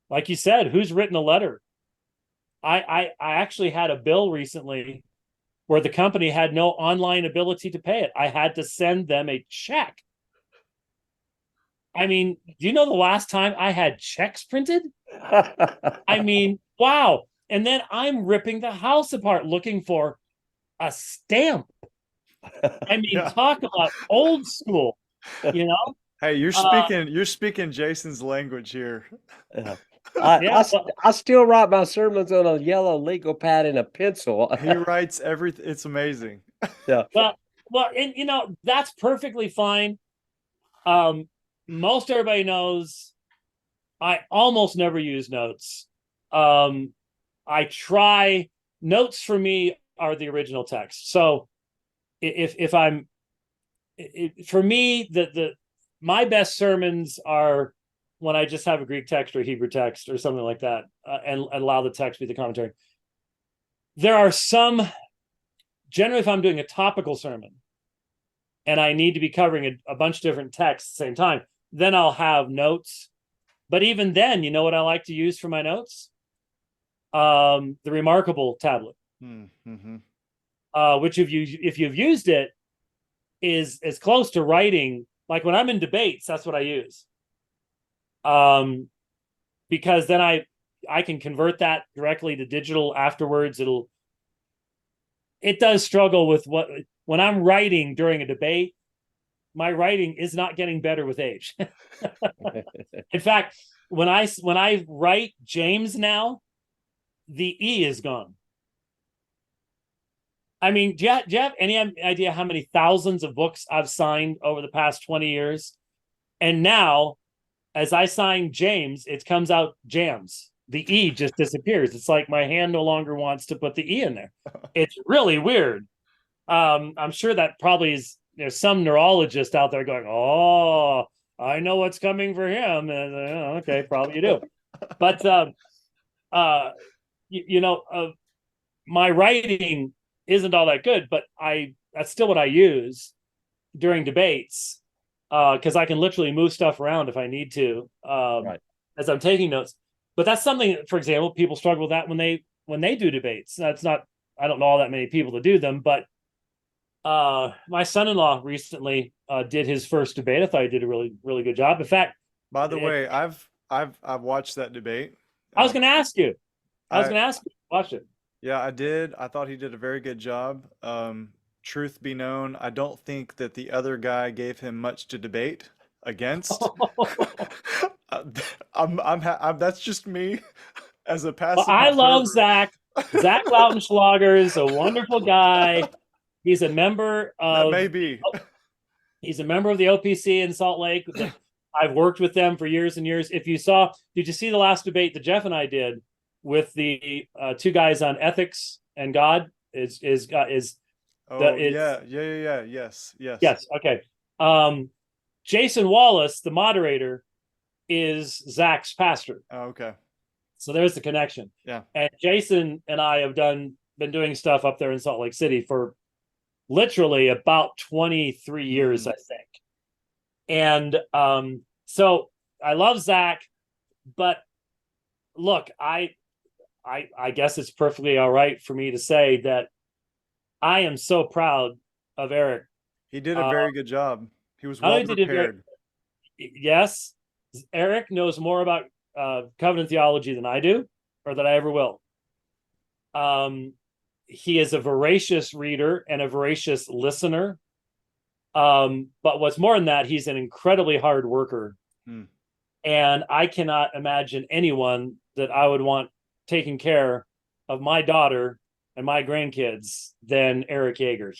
Like you said, who's written a letter? I actually had a bill recently where the company had no online ability to pay it. I had to send them a check. I mean, do you know the last time I had checks printed? I mean, wow. And then I'm ripping the house apart looking for a stamp. I mean, yeah. Talk about old school, Hey, you're speaking Jason's language here. I still write my sermons on a yellow legal pad and a pencil. He writes everything. It's amazing. Yeah. Well, and that's perfectly fine. most everybody knows I almost never use notes. I try. Notes for me are the original text. So if I'm, for me, my best sermons are when I just have a Greek text or Hebrew text or something like that, and allow the text to be the commentary. There are some, generally, if I'm doing a topical sermon and I need to be covering a bunch of different texts at the same time, then I'll have notes. But even then, you know what I like to use for my notes? The Remarkable tablet, which if you've used it, is as close to writing. Like when I'm in debates, that's what I use. Because then I can convert that directly to digital afterwards. It does struggle with when I'm writing during a debate, my writing is not getting better with age. In fact, when I write James now, the E is gone. I mean, do you have any idea how many thousands of books I've signed over the past 20 years? And now, as I sign James, it comes out Jams. The E just disappears. It's like my hand no longer wants to put the E in there. It's really weird. I'm sure that probably is, there's some neurologist out there going, oh, I know what's coming for him. And okay, probably you do. But, my writing isn't all that good, but that's still what I use during debates, because I can literally move stuff around if I need to, right, as I'm taking notes. But that's something, for example, people struggle with that when they do debates. That's not, I don't know all that many people to do them, but my son-in-law recently did his first debate. I thought he did a really, really good job. In fact, by the way, I've watched that debate. I was going to ask you. Watch it. Yeah, I did. I thought he did a very good job. Truth be known, I don't think that the other guy gave him much to debate against. That's just me as a passive. Well, I love Zach. Zach Lautenschlager is a wonderful guy. He's a member of. That may be. He's a member of the OPC in Salt Lake. I've worked with them for years and years. Did you see the last debate that Jeff and I did with the two guys on ethics and God? Yes. Okay. Jason Wallace, the moderator, is Zach's pastor. Oh, okay. So there's the connection. Yeah. And Jason and I have been doing stuff up there in Salt Lake City for literally about 23 years, I think. And so I love Zach, but look, I guess it's perfectly all right for me to say that I am so proud of Eric. He did a very good job. He was well prepared. Yes, Eric knows more about covenant theology than I do, or that I ever will. He is a voracious reader and a voracious listener. But what's more than that, he's an incredibly hard worker. And I cannot imagine anyone that I would want taking care of my daughter and my grandkids than Eric Yeager.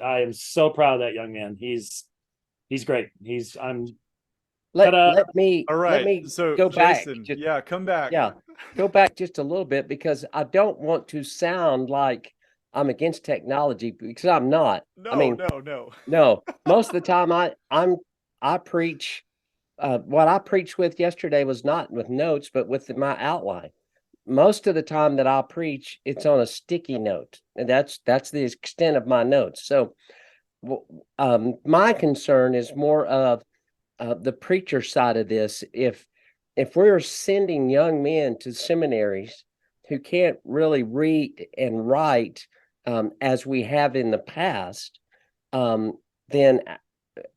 I am so proud of that young man. He's great. Let me so go Jason, back. Come back. Yeah, go back just a little bit, because I don't want to sound like I'm against technology, because I'm not. No. Most of the time, I preach. What I preached with yesterday was not with notes, but with my outline. Most of the time that I'll preach, it's on a sticky note, and that's the extent of my notes. So, my concern is more of the preacher side of this. If we're sending young men to seminaries who can't really read and write as we have in the past, then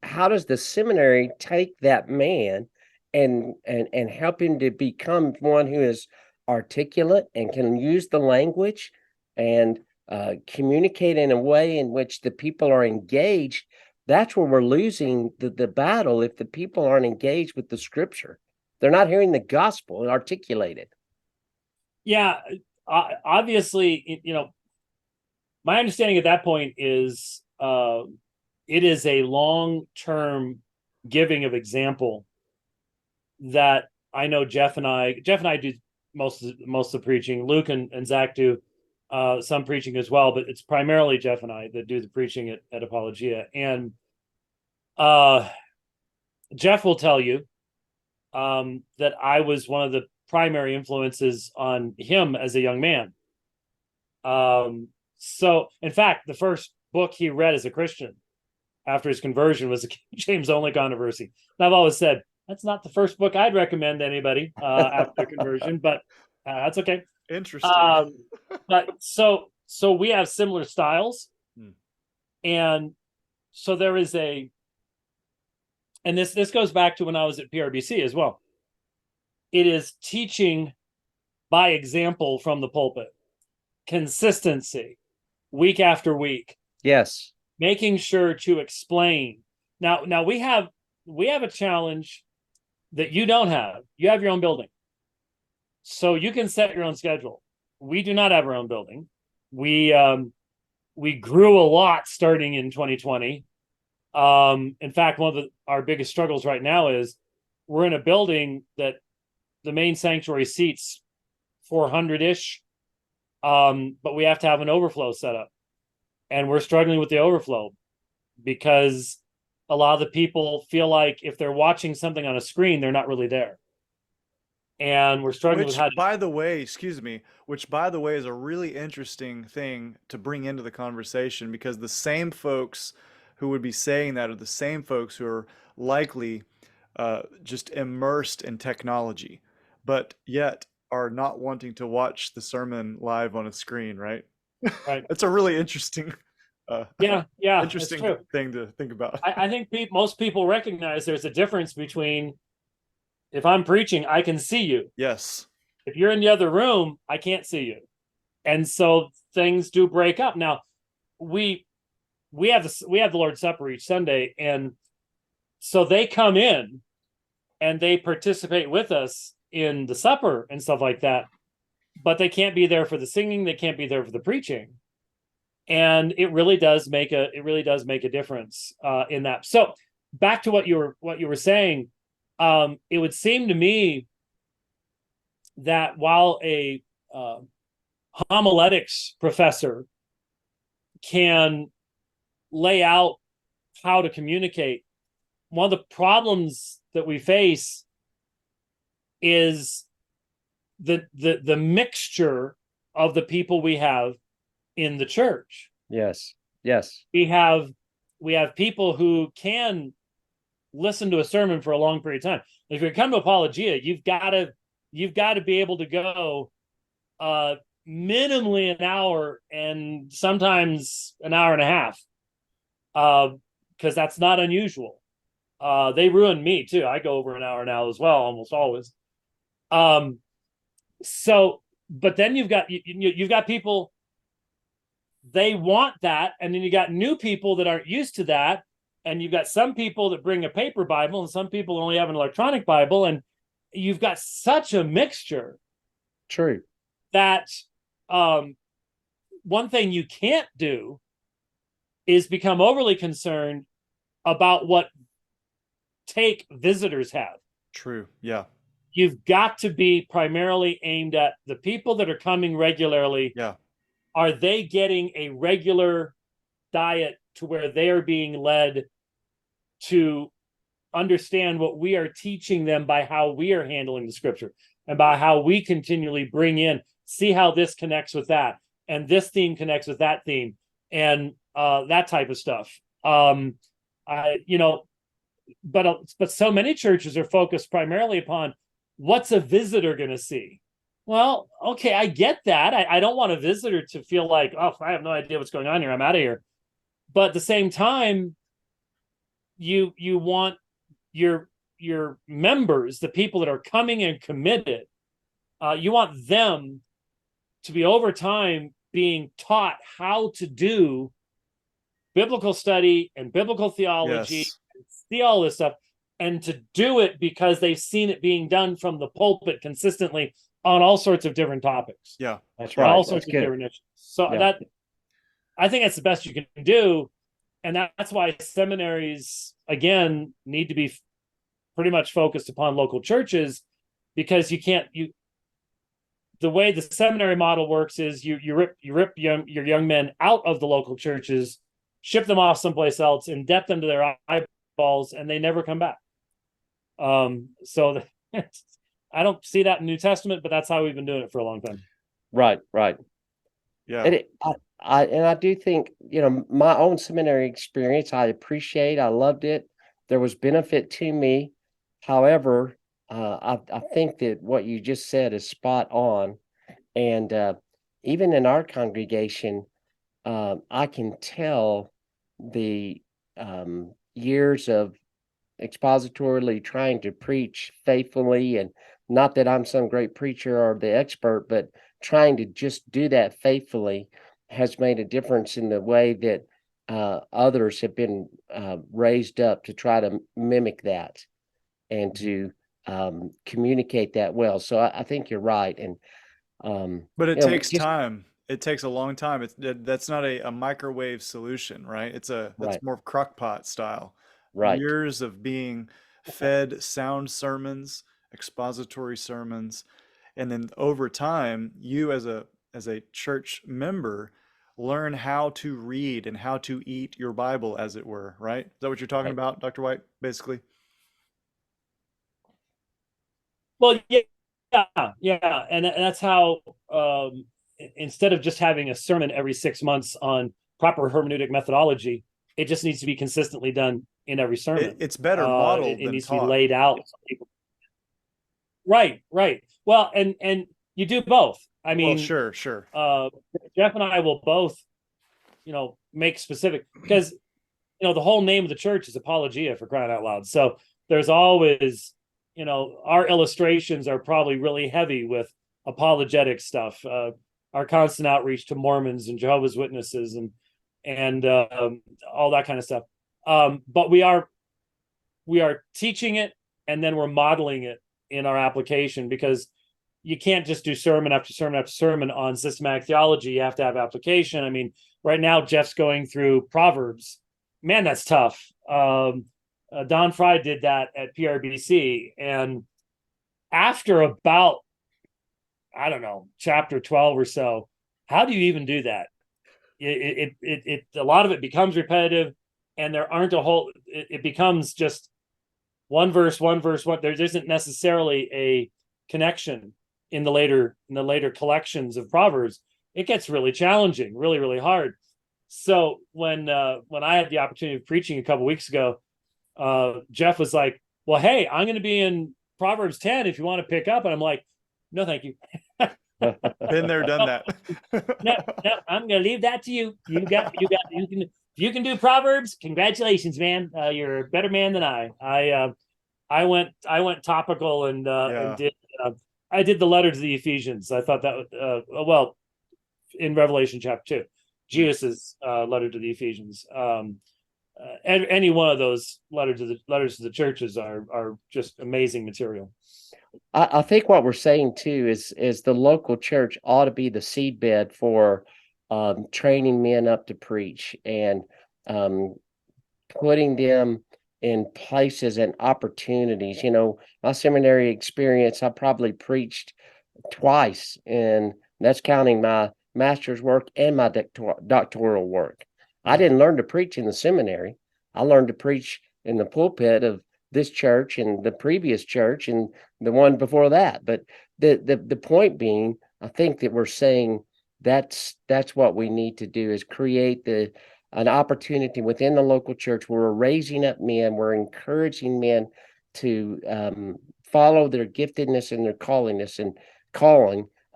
how does the seminary take that man and help him to become one who is articulate and can use the language and communicate in a way in which the people are engaged? That's where we're losing the battle. If the people aren't engaged with the scripture, they're not hearing the gospel articulated. Yeah, obviously, my understanding at that point is it is a long-term giving of example that I know Jeff and I do most of the preaching. Luke and Zach do some preaching as well, but it's primarily Jeff and I that do the preaching at Apologia. And Jeff will tell you that I was one of the primary influences on him as a young man. So, in fact, the first book he read as a Christian after his conversion was the King James Only Controversy. And I've always said, that's not the first book I'd recommend to anybody after conversion, but that's okay. Interesting. But so we have similar styles. And so there is and this goes back to when I was at PRBC as well. It is teaching by example from the pulpit, consistency, week after week. Yes. Making sure to explain. Now we have a challenge that you don't have. You have your own building, so you can set your own schedule. We do not have our own building. We grew a lot starting in 2020. In fact, one of our biggest struggles right now is we're in a building that the main sanctuary seats 400-ish, but we have to have an overflow set up. And we're struggling with the overflow because a lot of the people feel like if they're watching something on a screen, they're not really there. And we're struggling with how to... by the way, which by the way is a really interesting thing to bring into the conversation, because the same folks who would be saying that are the same folks who are likely just immersed in technology, but yet are not wanting to watch the sermon live on a screen, right? Right. It's a really interesting interesting thing to think about. I think most people recognize there's a difference between, if I'm preaching, I can see you. Yes. If you're in the other room, I can't see you. And so things do break up. Now, we have the Lord's Supper each Sunday, and so they come in and they participate with us in the supper and stuff like that, but they can't be there for the singing, they can't be there for the preaching. And it really does make a difference in that. So back to what you were saying, it would seem to me that while a homiletics professor can lay out how to communicate, one of the problems that we face is the mixture of the people we have in the church. Yes. We have people who can listen to a sermon for a long period of time. If you come to Apologia, you've got to be able to go minimally an hour and sometimes an hour and a half, because that's not unusual. They ruin me too. I go over an hour now as well, almost always. So, but then you've got people, they want that, and then you got new people that aren't used to that, and you've got some people that bring a paper Bible, and some people only have an electronic Bible, and you've got such a mixture. True. That one thing you can't do is become overly concerned about what take visitors have. True. Yeah. You've got to be primarily aimed at the people that are coming regularly. Yeah. Are they getting a regular diet to where they are being led to understand what we are teaching them by how we are handling the scripture and by how we continually bring in, see how this connects with that, and this theme connects with that theme, and that type of stuff. But so many churches are focused primarily upon what's a visitor going to see. Well, okay, I get that. I don't want a visitor to feel like, oh, I have no idea what's going on here, I'm out of here. But at the same time, you want your members, the people that are coming and committed, you want them to be over time being taught how to do biblical study and biblical theology, Yes. and see all this stuff, and to do it because they've seen it being done from the pulpit consistently on all sorts of different topics. Yeah. That's right. All sorts of different issues. So I think that's the best you can do. And that's why seminaries, again, need to be pretty much focused upon local churches, because the way the seminary model works is you rip your young men out of the local churches, ship them off someplace else, indebt them to their eyeballs, and they never come back. So I don't see that in the New Testament, but that's how we've been doing it for a long time. Right. Yeah. And I do think, my own seminary experience, I loved it. There was benefit to me. However, I think that what you just said is spot on. And even in our congregation, I can tell the years of expositorily trying to preach faithfully, and not that I'm some great preacher or the expert, but trying to just do that faithfully has made a difference in the way that others have been raised up to try to mimic that and to communicate that well. So I think you're right. And but it takes time. It takes a long time. That's not a microwave solution, right? That's right. more crock pot style. Right. Years of being fed sound sermons, expository sermons, and then over time, you as a church member learn how to read and how to eat your Bible, as it were, right? Is that what you're talking Right. about, Dr. White, basically? Well, yeah, and that's how, instead of just having a sermon every 6 months on proper hermeneutic methodology, it just needs to be consistently done in every sermon. It's better modeled it than needs taught. to be laid out. Right. Well, and you do both. I mean, sure. Jeff and I will both, make specific, because the whole name of the church is Apologia, for crying out loud. So there's always, our illustrations are probably really heavy with apologetic stuff. Our constant outreach to Mormons and Jehovah's Witnesses and all that kind of stuff. But we are teaching it, and then we're modeling it in our application, because you can't just do sermon after sermon after sermon on systematic theology. You have to have application. I mean, right now Jeff's going through Proverbs. Man, that's tough. Don Fry did that at PRBC, and after about, I don't know, chapter 12 or so, how do you even do that? It a lot of it becomes repetitive, and there aren't a whole. It becomes just one verse. There isn't necessarily a connection in the later collections of Proverbs. It gets really challenging, really, really hard. So when I had the opportunity of preaching a couple weeks ago, Jeff was like, "Well, hey, I'm going to be in Proverbs 10 if you want to pick up." And I'm like, "No, thank you." Been there, done that. No, I'm going to leave that to you. You can do Proverbs. Congratulations, man. You're a better man than I. I went topical and did I did the letter to the Ephesians. I thought that in Revelation chapter 2, Jesus' letter to the Ephesians. Any one of those letters to the churches are just amazing material. I think what we're saying too is the local church ought to be the seedbed for training men up to preach, and putting them in places and opportunities. My seminary experience, I probably preached twice, and that's counting my master's work and my doctoral work. I didn't learn to preach in the seminary. I learned to preach in the pulpit of this church and the previous church and the one before that. But the point being, I think that we're saying that's what we need to do, is create an opportunity within the local church where we're raising up men, we're encouraging men to follow their giftedness and their calling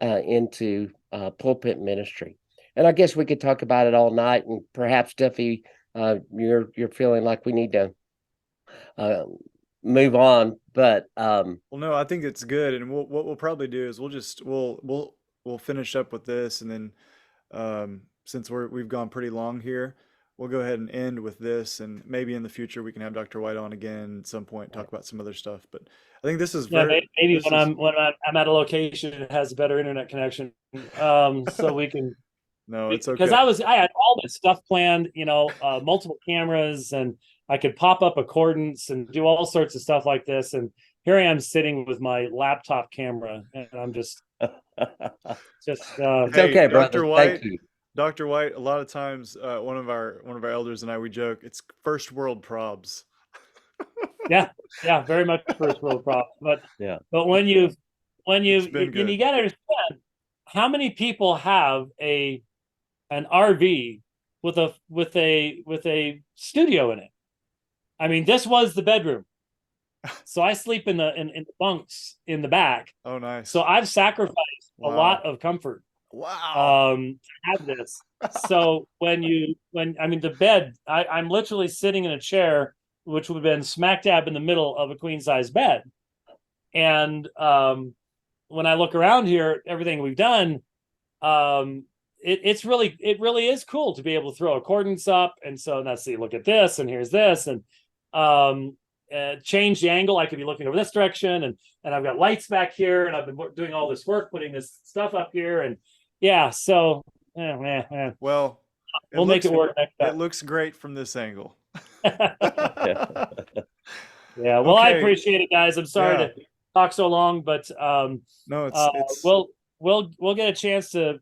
into pulpit ministry. And I guess we could talk about it all night, and perhaps, Duffy, you're feeling like we need to move on, but well, no, I think it's good, and what we'll probably do is we'll finish up with this, and then since we've gone pretty long here, we'll go ahead and end with this, and maybe in the future we can have Dr. White on again at some point, talk about some other stuff. But I think this is maybe when I'm at a location that has a better internet connection, so we can. No, it's okay. Because I had all this stuff planned, multiple cameras, and I could pop up accordance and do all sorts of stuff like this. And here I am sitting with my laptop camera, and I'm just it's okay, brother. Dr. White, Thank you. Dr. White, a lot of times one of our elders and I, we joke, it's first world probs. Yeah, very much first world problems. But when you got to understand how many people have an RV with a studio in it. I mean, this was the bedroom, so I sleep in the bunks in the back. Oh, nice. So I've sacrificed a lot of comfort. Wow. To have this. So the bed, I'm literally sitting in a chair, which would have been smack dab in the middle of a queen size bed. And when I look around here, everything we've done, it really is cool to be able to throw accordance up. And so let's see, look at this, and here's this, and change the angle. I could be looking over this direction, and I've got lights back here, and I've been doing all this work, putting this stuff up here, and so well, we'll make it work next time. It looks great from this angle. Yeah, well, okay. I appreciate it, guys. I'm sorry to talk so long, but no, it's we'll get a chance to.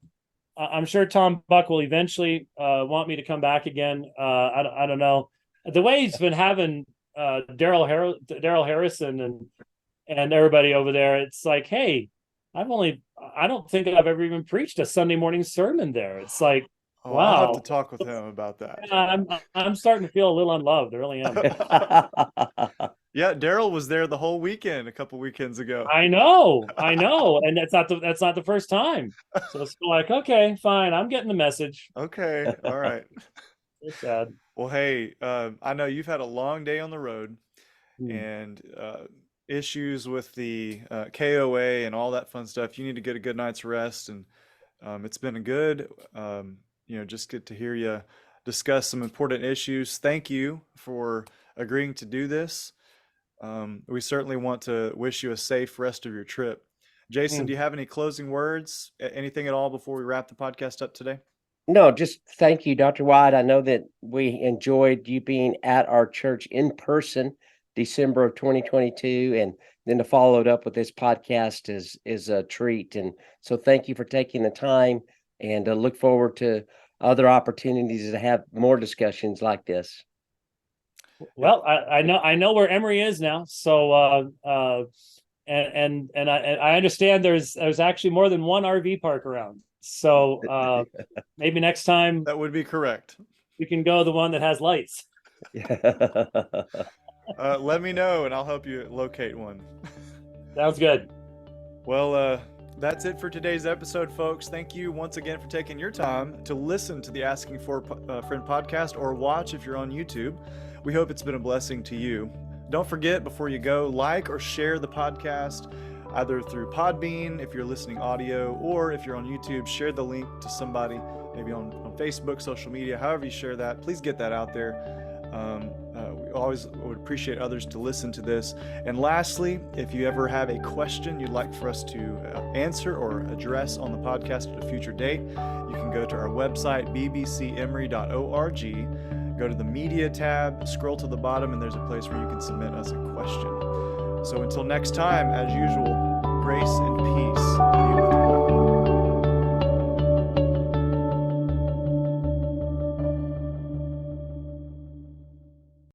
I'm sure Tom Buck will eventually want me to come back again. I don't know the way he's been having Daryl Harrison and everybody over there. It's like, hey, I don't think I've ever even preached a Sunday morning sermon there. It's like, wow. I'll have to talk with him about that. I'm starting to feel a little unloved. I really am. Yeah, Daryl was there the whole weekend a couple weekends ago. I know, and that's not the first time. So it's like, okay, fine, I'm getting the message. Okay, all right. It's sad. Well, hey, I know you've had a long day on the road, and issues with the KOA and all that fun stuff. You need to get a good night's rest, and it's been a good, just get to hear you discuss some important issues. Thank you for agreeing to do this. We certainly want to wish you a safe rest of your trip. Jason, do you have any closing words? Anything at all before we wrap the podcast up today? No, just thank you, Dr. White. I know that we enjoyed you being at our church in person December of 2022, and then to follow it up with this podcast is a treat. And so thank you for taking the time, and look forward to other opportunities to have more discussions like this. Well, I know where Emory is now. So and I understand there's actually more than one RV park around. So maybe next time that would be correct. You can go the one that has lights. Let me know and I'll help you locate one. Sounds good. Well, that's it for today's episode, folks. Thank you once again for taking your time to listen to the Asking for a Friend podcast, or watch if you're on YouTube. We hope it's been a blessing to you. Don't forget, before you go, like or share the podcast, either through Podbean if you're listening audio, or if you're on YouTube, share the link to somebody, maybe on Facebook, social media, however you share that. Please get that out there. We always would appreciate others to listen to this. And lastly, if you ever have a question you'd like for us to answer or address on the podcast at a future date, you can go to our website, bbcemory.org, go to the media tab, scroll to the bottom, and there's a place where you can submit us a question. So until next time, as usual, grace and peace be with you.